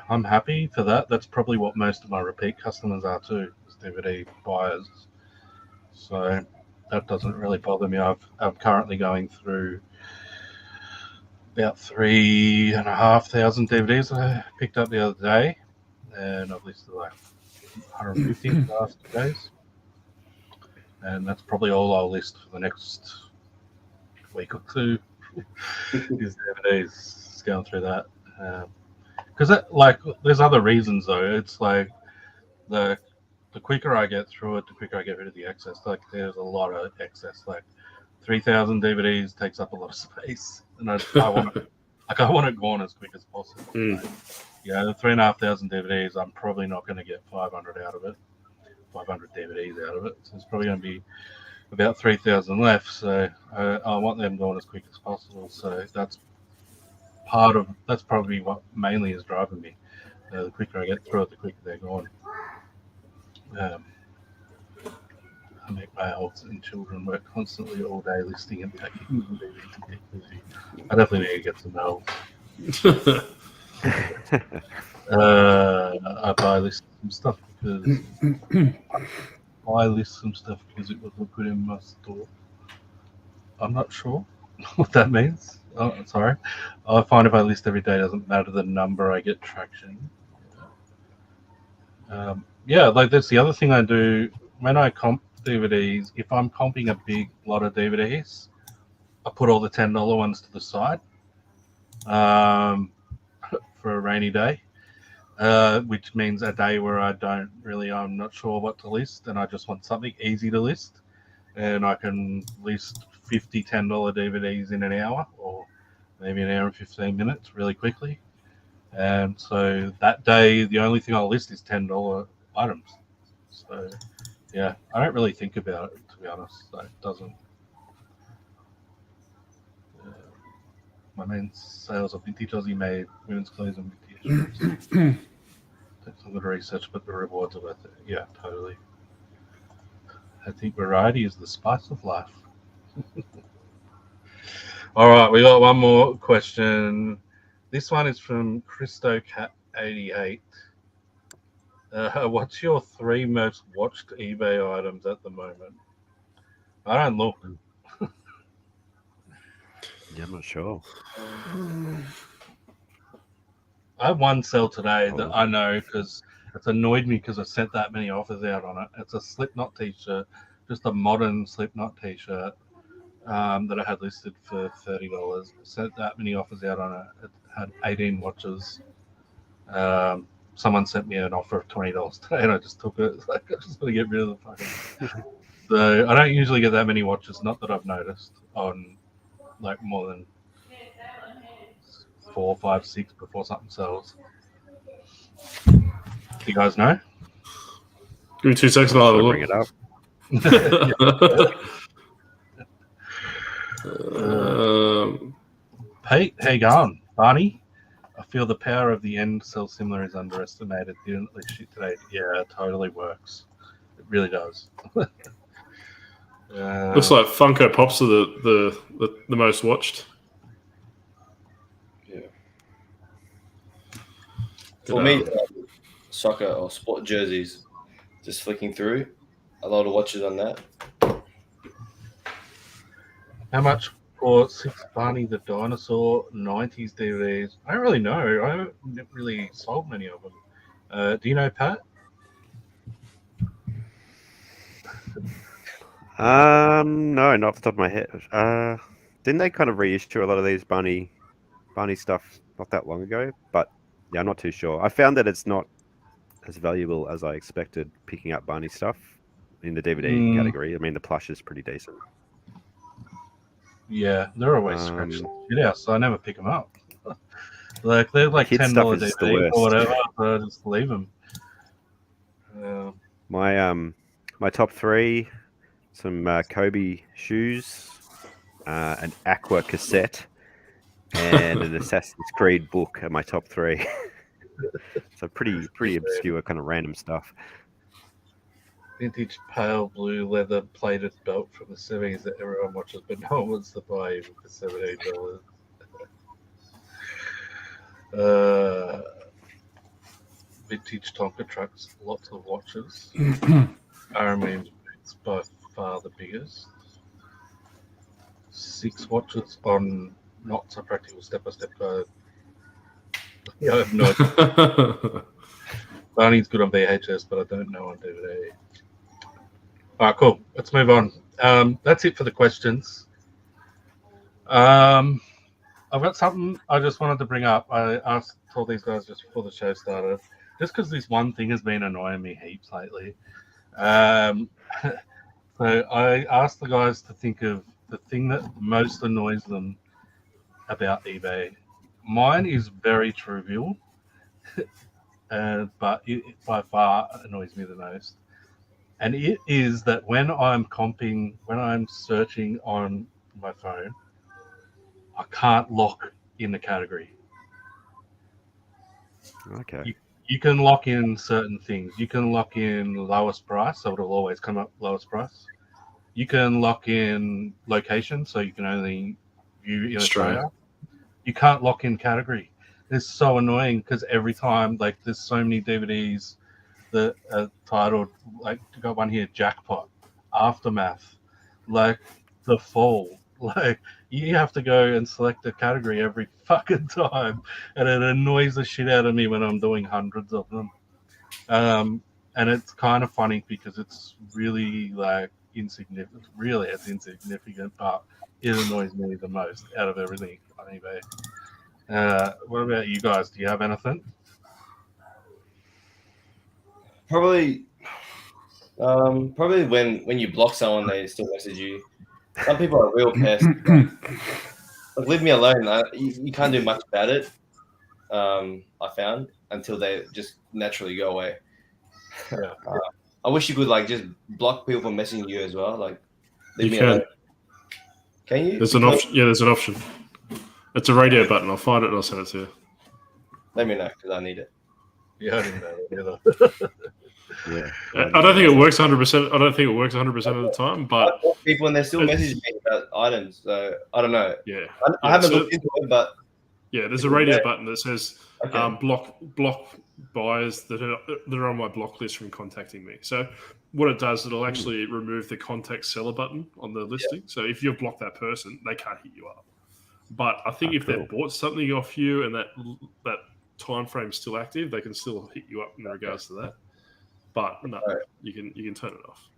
I'm happy for that. That's probably what most of my repeat customers are too, is DVD buyers. So that doesn't really bother me. I'm currently going through about 3,500 DVDs I picked up the other day, and I've listed 150 in the last 2 days. And that's probably all I'll list for the next week or 2 is DVDs. Just going through that. Because there's other reasons though. It's the quicker I get through it, the quicker I get rid of the excess. There's a lot of excess. 3,000 DVDs takes up a lot of space, and I want it gone as quick as possible. The 3,500 DVDs, I'm probably not going to get 500 out of it. 500 DVDs out of it. So it's probably going to be about 3,000 left. So I want them gone as quick as possible. So that's probably what mainly is driving me. The quicker I get through it, the quicker they're gone. I make my adults and children work constantly all day listing and packing. I definitely need to get some help. I buy list some stuff because it would look good in my store. I'm not sure what that means. Oh, sorry. I find if I list every day, it doesn't matter the number, I get traction. That's the other thing I do when I comp DVDs. If I'm comping a big lot of DVDs, I put all the $10 ones to the side for a rainy day, which means a day where I'm not sure what to list, and I just want something easy to list, and I can list 50 $10 DVDs in an hour, or maybe an hour and 15 minutes really quickly. And so that day, the only thing I'll list is $10 items. So, yeah, I don't really think about it, to be honest. So it doesn't. My main sales are vintage Aussie made women's clothes and vintage shoes. Take some good research, but the rewards are worth it. Yeah, totally. I think variety is the spice of life. All right, we got one more question. This one is from ChristoCat88. What's your 3 most watched eBay items at the moment? I don't look. Yeah, I'm not sure. I have one sell today that I know because it's annoyed me because I sent that many offers out on it. It's a Slipknot t-shirt, just a modern Slipknot t-shirt that I had listed for $30. Sent that many offers out on it. It had 18 watches. Someone sent me an offer of $20 today, and I just took it. It's like, I just want to get rid of the fucking. So I don't usually get that many watches. Not that I've noticed on like more than 4, 5, 6 before something sells. You guys know? Give me 2 seconds and I'll have a Bring look. it up. Pete, how you going? Barney? I feel the power of the end sell similar is underestimated. Didn't list shit today. Yeah, it totally works. It really does. Looks like Funko Pops are the most watched. Yeah. For me, soccer or sport jerseys, just flicking through, a lot of watches on that. How much for 6 Barney the Dinosaur 90s DVDs? I don't really know. I haven't really sold many of them. Do you know, Pat? No, not off the top of my head. Didn't they kind of reissue a lot of these Barney stuff not that long ago? But yeah, I'm not too sure. I found that it's not as valuable as I expected picking up Barney stuff in the DVD category. I mean, the plush is pretty decent. Yeah, they're always scratched shit out, so I never pick them up. Like they're like $10 DVD or whatever, so I just leave them. My top 3: some Kobe shoes, an Aqua cassette, and an Assassin's Creed book are my top 3. So pretty obscure, kind of random stuff. Vintage pale blue leather plated belt from the 70s that everyone watches, but no one wants to buy even for $17. Vintage Tonka trucks, lots of watches. RM's boots by far the biggest. 6 watches on not so practical step-by-step guide. Yeah, I have no idea. Barney's good on VHS, but I don't know on DVD. All right, cool. Let's move on. That's it for the questions. I've got something I just wanted to bring up. I told these guys just before the show started, just because this one thing has been annoying me heaps lately. So I asked the guys to think of the thing that most annoys them about eBay. Mine is very trivial, but it by far annoys me the most. And it is that when I'm searching on my phone, I can't lock in the category. Okay. You can lock in certain things. You can lock in lowest price, so it'll always come up lowest price. You can lock in location, so you can only view in Australia. You can't lock in category. It's so annoying because every time, like, there's so many DVDs that are titled, like, you got one here, Jackpot, Aftermath, like, The Fall. Like, you have to go and select a category every fucking time, and it annoys the shit out of me when I'm doing hundreds of them. And it's kind of funny because it's really, like, insignificant. Really, it's insignificant, but it annoys me the most out of everything on eBay. What about you guys? Do you have anything? Probably when you block someone, they still message you. Some people are real pests. Like, leave me alone. You can't do much about it. I found until they just naturally go away. Yeah. I wish you could like just block people from messaging you as well. Like, leave me You can. alone. Can you? There's an option. Yeah, there's an option. It's a radio button. I'll find it and I'll send it to you. Let me know because I need it. Yeah, I didn't know that either. Yeah. I don't think it works 100%. I don't think it works 100% of the time, but I call people and they're still messaging me about items. So I don't know. yeah, I haven't looked into it, but yeah, there's a radio button that says okay. block buyers that are on my block list from contacting me. So what it does, it'll actually remove the contact seller button on the listing. So if you've blocked that person, they can't hit you up. But I think if they've bought something off you and that time frame's still active, they can still hit you up in regards to that. But no, you can turn it off.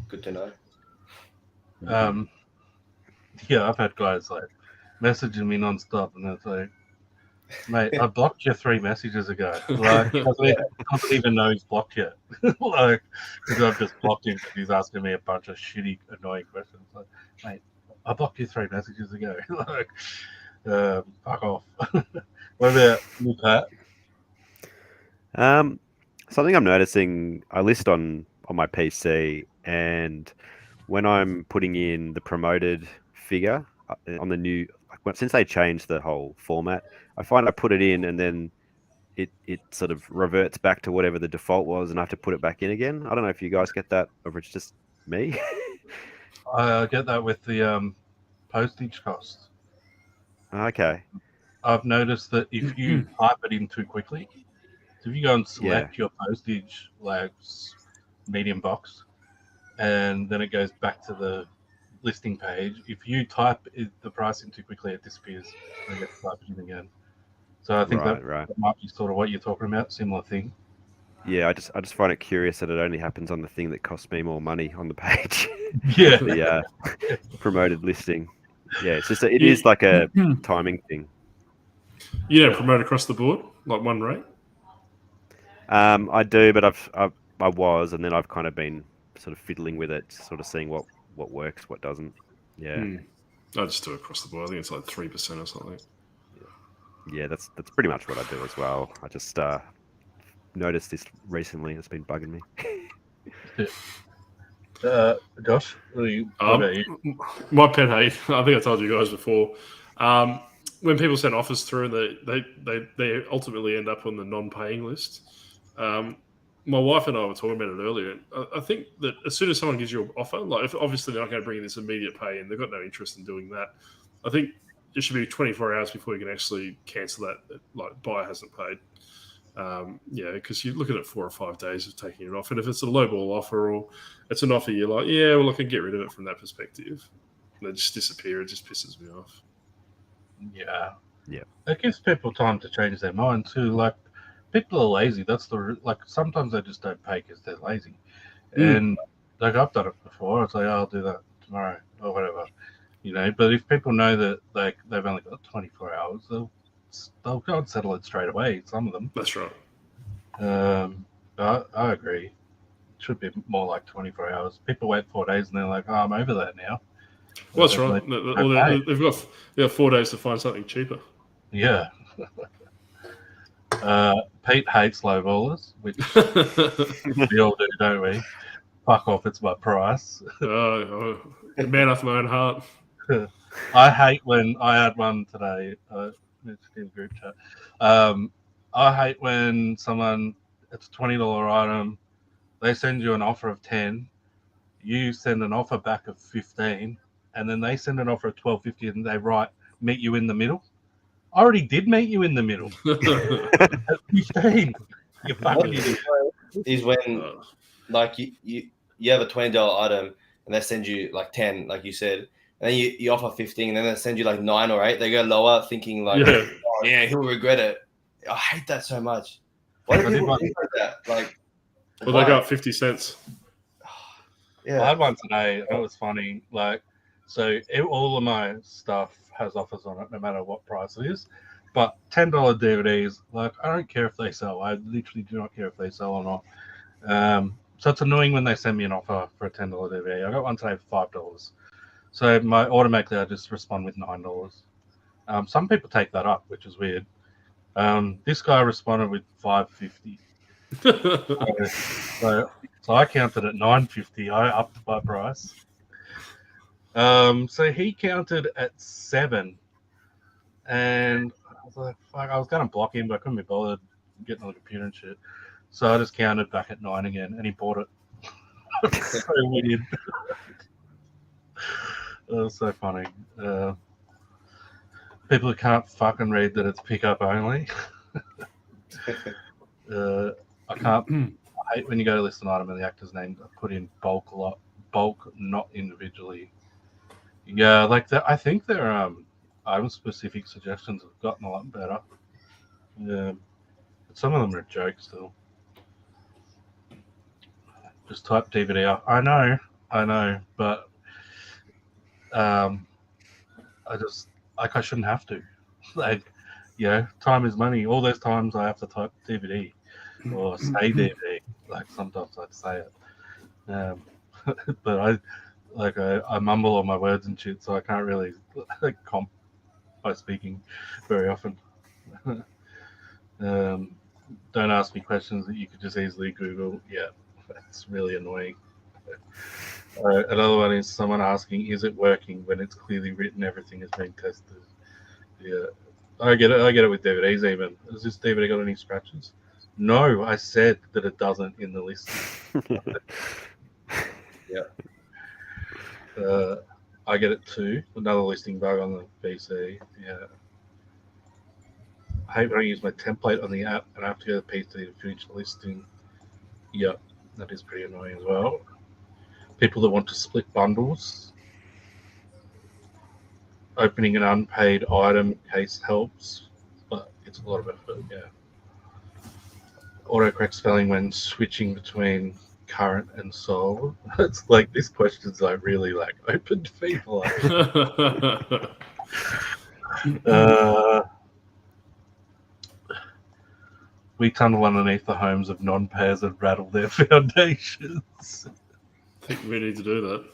Good to know. Yeah, I've had guys like messaging me nonstop, and it's like, mate, I blocked you 3 messages ago. Like, doesn't even know he's blocked yet. Like, because I've just blocked him because he's asking me a bunch of shitty, annoying questions. Like, mate, I blocked you 3 messages ago. Like, fuck off. What about you, Pat? Something I'm noticing, I list on my PC, and when I'm putting in the promoted figure on the new, since they changed the whole format, I find I put it in and then it sort of reverts back to whatever the default was, and I have to put it back in again. I don't know if you guys get that, or if it's just me. I get that with the postage cost. Okay. I've noticed that if you type it in too quickly, so if you go and select your postage like medium box, and then it goes back to the listing page, if you type the price in too quickly, it disappears and you get to type it in again. So I think that might be sort of what you're talking about, similar thing. Yeah, I just find it curious that it only happens on the thing that costs me more money on the page. Yeah. The promoted listing. Yeah, it's just it is like a timing thing. You don't promote across the board, like one rate? I do, but I was, and then I've kind of been sort of fiddling with it, sort of seeing what works, what doesn't. Yeah. I just do it across the board. I think it's like 3% or something. Yeah, that's pretty much what I do as well. I just noticed this recently. It's been bugging me. Josh, what about you? My pet hate, I think I told you guys before, when people send offers through and they ultimately end up on the non-paying list. My wife and I were talking about it earlier. I think that as soon as someone gives you an offer, like obviously they're not going to bring in this immediate pay and they've got no interest in doing that. I think it should be 24 hours before you can actually cancel that, like buyer hasn't paid. Because you're looking at 4 or 5 days of taking it off. And if it's a lowball offer or it's an offer you're like, yeah, well, I can get rid of it from that perspective. And they just disappear. It just pisses me off. Yeah. Yeah. It gives people time to change their mind too. Like, people are lazy. Sometimes they just don't pay because they're lazy. And like, I've done it before. It's like, I'll do that tomorrow or whatever, But if people know that they've only got 24 hours, they'll go and settle it straight away. Some of them. That's right. I agree. It should be more like 24 hours. People wait 4 days and they're like, oh, I'm over that now. Well, that's right. They've got 4 days to find something cheaper. Yeah. Pete hates lowballers, which we all do, don't we? Fuck off, it's my price. Man after my own heart. I hate when I had one today. In a group chat. I hate when it's a $20 item, they send you an offer of 10, you send an offer back of 15, and then they send an offer of $12.50 and they write, meet you in the middle. I already did meet you in the middle. At 15. You fucking idiot. Is when like you have a $20 item and they send you like 10, like you said, and then you offer 15, and then they send you like 9 or 8. They go lower, thinking like, oh yeah, he'll regret it. I hate that so much. Why do people think like that? Like, well, they got 50 cents. Yeah, I had one today, and it was funny. Like, so all of my stuff has offers on it, no matter what price it is. But $10 DVDs, like, I don't care if they sell. I literally do not care if they sell or not. So it's annoying when they send me an offer for a $10 DVD. I got one today for $5. So automatically I just respond with $9. Some people take that up, which is weird. This guy responded with $5.50. So I counted at $9.50. I upped my price. So he counted at 7, and I was like, "Fuck!" I was going to block him, but I couldn't be bothered getting on the computer and shit. So I just counted back at 9 again, and he bought it. So weird. It was so funny. People who can't fucking read that it's pickup only. I can't. I hate when you go to list an item and the actor's name put in bulk a lot, bulk, not individually. Yeah, like that. I think their item specific suggestions have gotten a lot better. Yeah, but some of them are jokes still. Just type DVD up. I know, but I shouldn't have to. Like, time is money. All those times I have to type DVD or say DVD. Like sometimes I'd say it, but I mumble on my words and shit, so I can't really comp by speaking very often. Don't ask me questions that you could just easily Google. Yeah, that's really annoying. Another one is someone asking, "Is it working?" when it's clearly written everything is being tested. Yeah, I get it with DVDs even. Has this DVD got any scratches? No, I said that it doesn't in the list. Yeah. I get it too. Another listing bug on the PC. Yeah. I hate when I use my template on the app and I have to go to the PC to finish the listing. Yep, that is pretty annoying as well. People that want to split bundles. Opening an unpaid item case helps, but it's a lot of effort, yeah. Autocorrect spelling when switching between current and sold. It's like this question's like really like open to people. We tunnel underneath the homes of non-payers and rattle their foundations. I think we need to do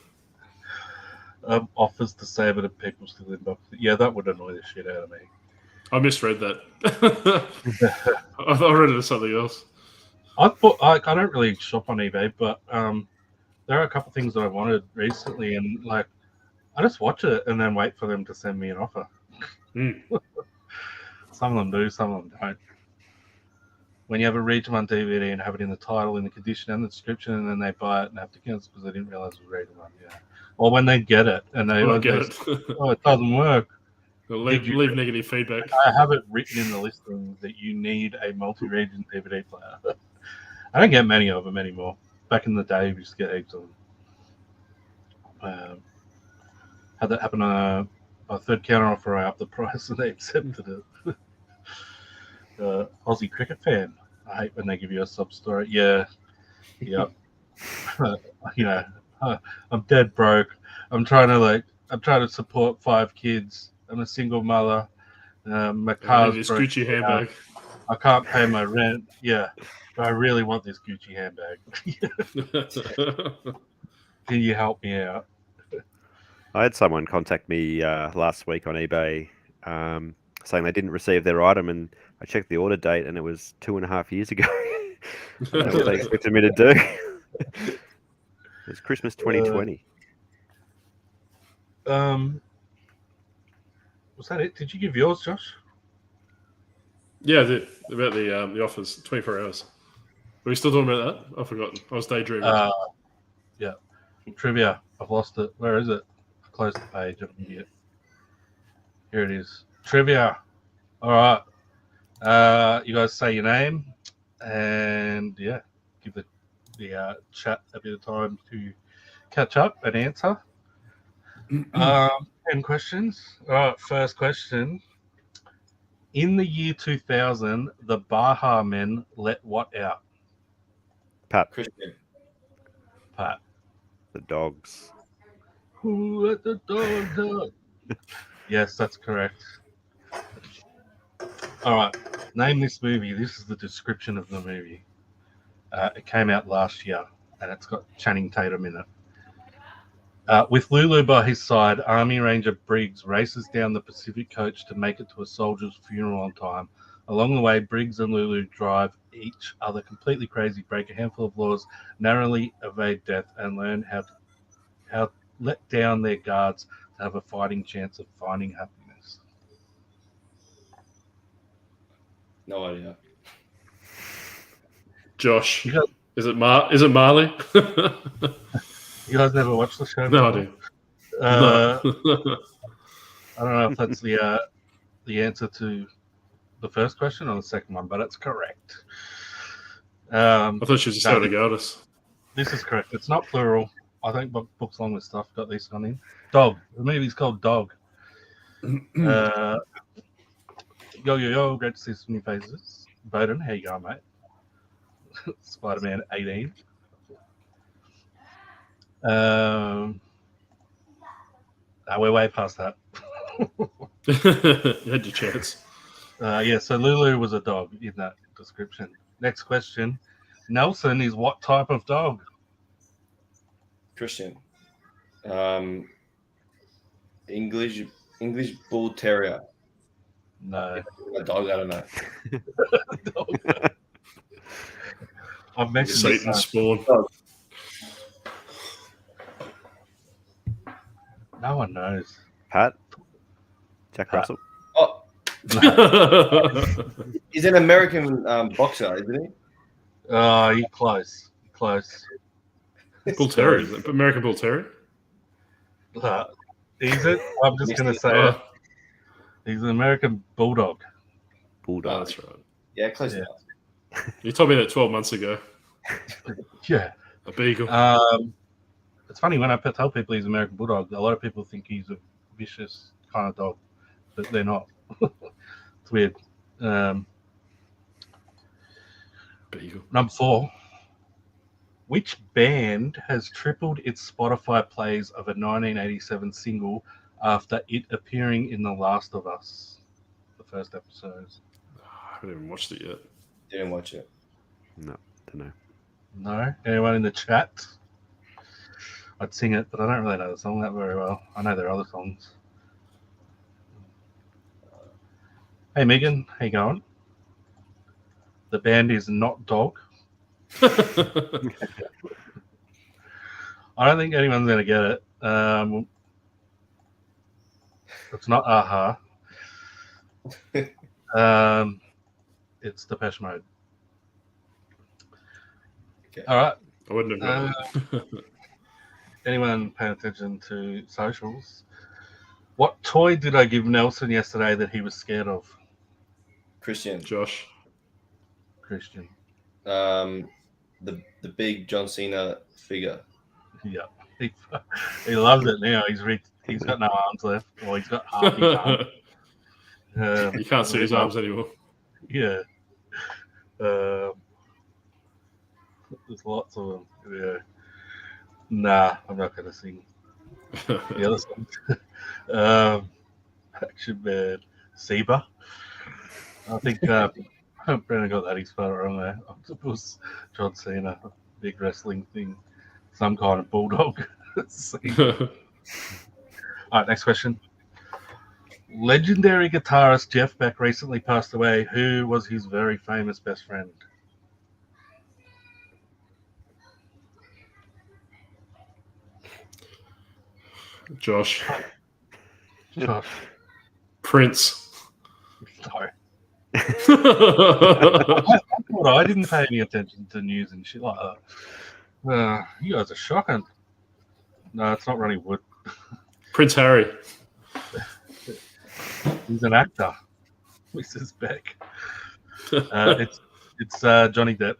that. Offers to save it and people still inbox it. Yeah, that would annoy the shit out of me. I misread that. I read it as something else. I don't really shop on eBay, but there are a couple things that I wanted recently, and like I just watch it and then wait for them to send me an offer. Some of them do, some of them don't. When you have a read one DVD and have it in the title, in the condition, and the description, and then they buy it and have to cancel because they didn't realize it was read one, yeah. Or when they get it and they say, "Oh, it doesn't work." Leave negative feedback. I have it written in the listing that you need a multi-region DVD player. I don't get many of them anymore. Back in the day, we used to get heaps of them. Had that happen on a third counter offer. I upped the price and they accepted it. Aussie cricket fan. I hate when they give you a sub story. Yeah. I'm dead broke. I'm trying to support 5 kids. I'm a single mother. My car's this Gucci handbag. I can't pay my rent. Yeah, but I really want this Gucci handbag. Can you help me out? I had someone contact me last week on eBay saying they didn't receive their item, and I checked the order date, and it was 2.5 years ago. That's what they expected me to do. It was Christmas 2020. Was that it? Did you give yours, Josh? Yeah, I did. About the offers, 24 hours. Are we still talking about that? I've forgotten. I was daydreaming. Yeah. Trivia. I've lost it. Where is it? I closed the page. I'm an idiot. Here it is. Trivia. All right. You guys say your name and give the chat a bit of time to catch up and answer. 10 questions. All right, first question. In the year 2000, the Baha men let what out? Pat. Christian. Pat. The dogs. Who let the dogs out? Yes, that's correct. All right, name this movie. This is the description of the movie. It came out last year, and it's got Channing Tatum in it. With Lulu by his side, Army Ranger Briggs races down the Pacific Coast to make it to a soldier's funeral on time. Along the way, Briggs and Lulu drive each other completely crazy, break a handful of laws, narrowly evade death, and learn how to let down their guards to have a fighting chance of finding happiness. No idea. Josh, You guys, is it Marley? you guys never watched the show? No before? idea. Uh, No. I don't know if that's the answer to the first question or the second one, but it's correct. I thought she was just having a go at us. This is correct. It's not plural. I think Books Along with Stuff got this one in. Dog. The movie's called Dog. Yo, great to see some new faces. Bowden, how you going, mate? Spider-Man 18. We're way past that. You had your chance. Yeah, so Lulu was a dog in that description. Next question. Nelson is what type of dog? Christian. English Bull Terrier. No. A dog, I don't know. I've mentioned Satan spawn. No one knows. Pat? Jack Pat. Russell? Oh, he's an American boxer, isn't he? Oh, you're close. Close. Bull Terrier. American Bull Terrier? Is it? I'm just going to say it. He's an American Bulldog. Bulldog. Oh, that's right. Yeah, close Yeah. enough. You told me that 12 months ago. Yeah. A beagle. It's funny when I tell people he's American Bulldog, a lot of people think he's a vicious kind of dog, but they're not. It's weird. Beagle. Number 4. Which band has tripled its Spotify plays of a 1987 single after it appearing in The Last of Us, the first episode? I haven't even watched it yet. Didn't watch it. No, don't know. No? Anyone in the chat? I'd sing it, but I don't really know the song that very well. I know there are other songs. Hey, Megan. How you going? The band is Not Dog. I don't think anyone's going to get it. It's not Aha. It's Depeche Mode. Okay. All right. I wouldn't have known. Anyone paying attention to socials? What toy did I give Nelson yesterday that he was scared of? Christian. Josh. Christian. The big John Cena figure. Yeah. He loves it now. He's got no arms left. Well, he's got half his arm. You can't see his arms anymore. Yeah. There's lots of them. Yeah. Nah, I'm not going to sing the other songs. Action Man, Seba. I think Brennan got that spelled wrong there. Octopus, John Cena, big wrestling thing, some kind of bulldog. All right, next question. Legendary guitarist Jeff Beck recently passed away. Who was his very famous best friend? Josh. Josh. Prince. Sorry. I didn't pay any attention to news and shit like that. You guys are shocking. No, it's not Ronnie Wood. Prince Harry. He's an actor. Mrs. Beck. It's Johnny Depp.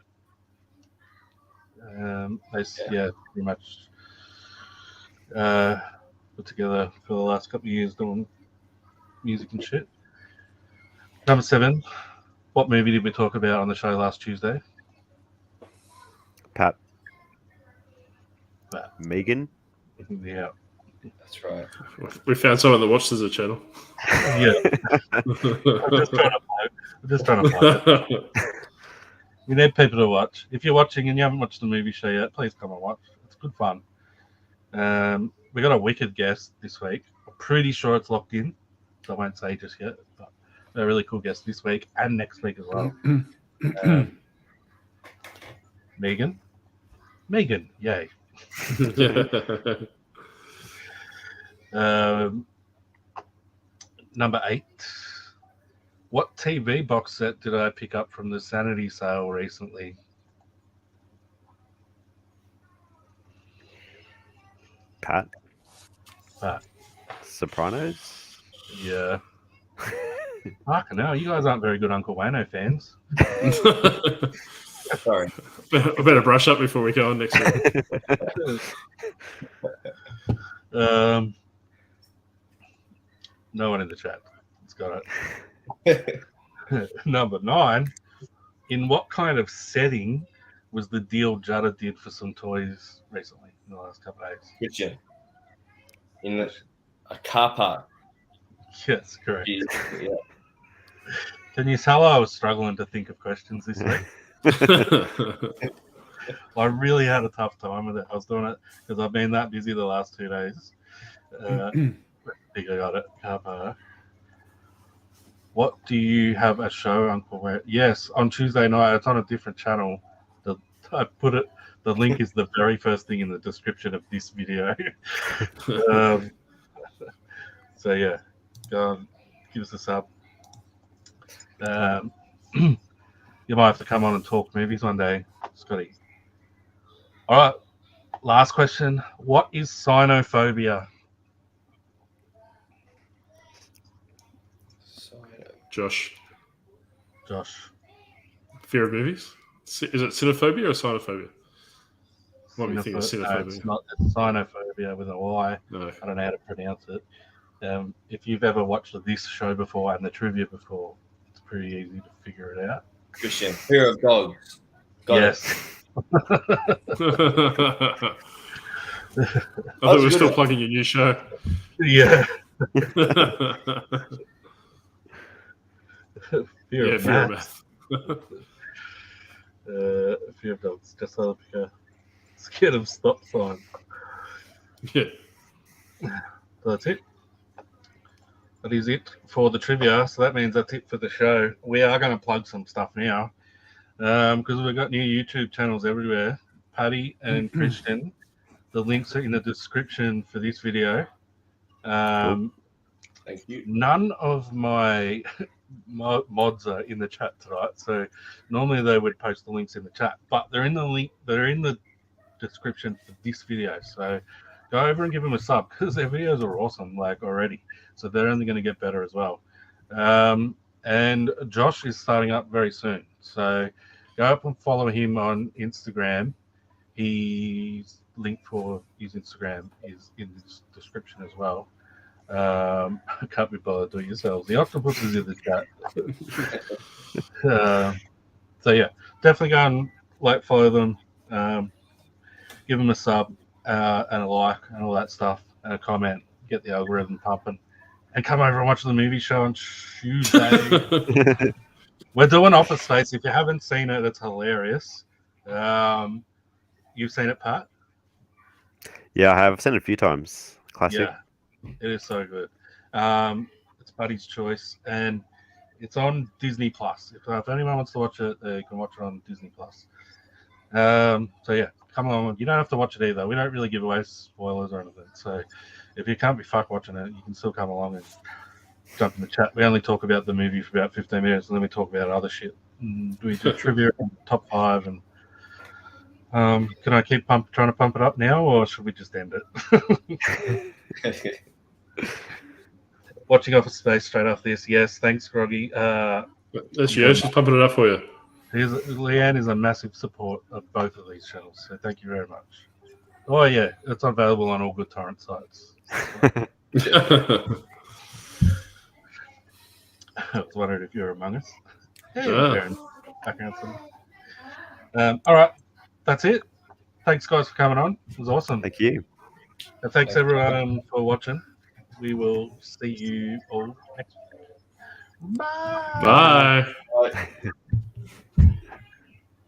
Pretty much put together for the last couple of years doing music and shit. Number 7. What movie did we talk about on the show last Tuesday? Pat. Pat. Megan. Yeah. That's right. We found someone that watches the channel. Yeah. I'm just trying to plug it. We need people to watch. If you're watching and you haven't watched the movie show yet, please come and watch. It's good fun. we got a wicked guest this week. I'm pretty sure it's locked in, so I won't say just yet. But a really cool guest this week and next week as well. Megan, yay. Number 8. What TV box set did I pick up from the Sanity sale recently? Pat. Pat. Sopranos. Yeah. Fucking hell, you guys aren't very good Uncle Wayno fans. Sorry. I better brush up before we go on next week. No one in the chat. It's got it. Number 9. In what kind of setting was the deal Jada did for some toys recently in the last couple of days? Kitchen. In a car park. Yes, correct. Yeah. Can you tell I was struggling to think of questions this week? I really had a tough time with it. I was doing it because I've been that busy the last 2 days. I think I got it. Car park. What do you have a show, Uncle? Where? Yes, on Tuesday night. It's on a different channel. I put it. The link is the very first thing in the description of this video. So yeah, go on, give us a sub. You might have to come on and talk movies one day, Scotty. All right, last question. What is cynophobia? Josh. Fear of movies? Is it cynophobia or cynophobia? Might be thinking of cynophobia. No, it's cynophobia with a Y. No. I don't know how to pronounce it. If you've ever watched this show before and the trivia before, it's pretty easy to figure it out. Christian, fear of dogs. Yes. I thought we were still plugging your new show. Yeah. Fear of math. Fear of dogs. Just like scared of stop sign. Yeah. So that's it. That is it for the trivia. So that means that's it for the show. We are going to plug some stuff now because we've got new YouTube channels everywhere. Paddy and Christian. The links are in the description for this video. Thank you. None of my mods are in the chat tonight, so normally they would post the links in the chat, but they're in the link. They're in the description for this video. So go over and give them a sub because their videos are awesome, like already. So they're only going to get better as well. And Josh is starting up very soon, so go up and follow him on Instagram. His link for his Instagram is in the description as well. Can't be bothered, do it yourselves. The octopus is in the chat. So yeah, definitely go and follow them, give them a sub and a like and all that stuff, and a comment. Get the algorithm pumping, and come over and watch the movie show on Tuesday. We're doing Office Space. If you haven't seen it, it's hilarious. You've seen it, Pat? Yeah, I have. I've seen it a few times. Classic. Yeah. It is so good. It's Buddy's choice, and it's on Disney Plus. If anyone wants to watch it, you can watch it on Disney Plus. So yeah, come along. You don't have to watch it either. We don't really give away spoilers or anything. So if you can't be fucked watching it, you can still come along and jump in the chat. We only talk about the movie for about 15 minutes, and then we talk about other shit. We do trivia and top 5 and. Can I keep trying to pump it up now, or should we just end it? Watching Office Space straight after this. Yes, thanks, Groggy. That's you. She's pumping it up for you. Leanne is a massive support of both of these channels, so thank you very much. Oh yeah, it's available on all good torrent sites. I was wondering if you're among us. Hey, all right. That's it. Thanks, guys, for coming on. It was awesome. Thank you. And thanks, everyone, for watching. We will see you all next week. Bye. Bye. Bye.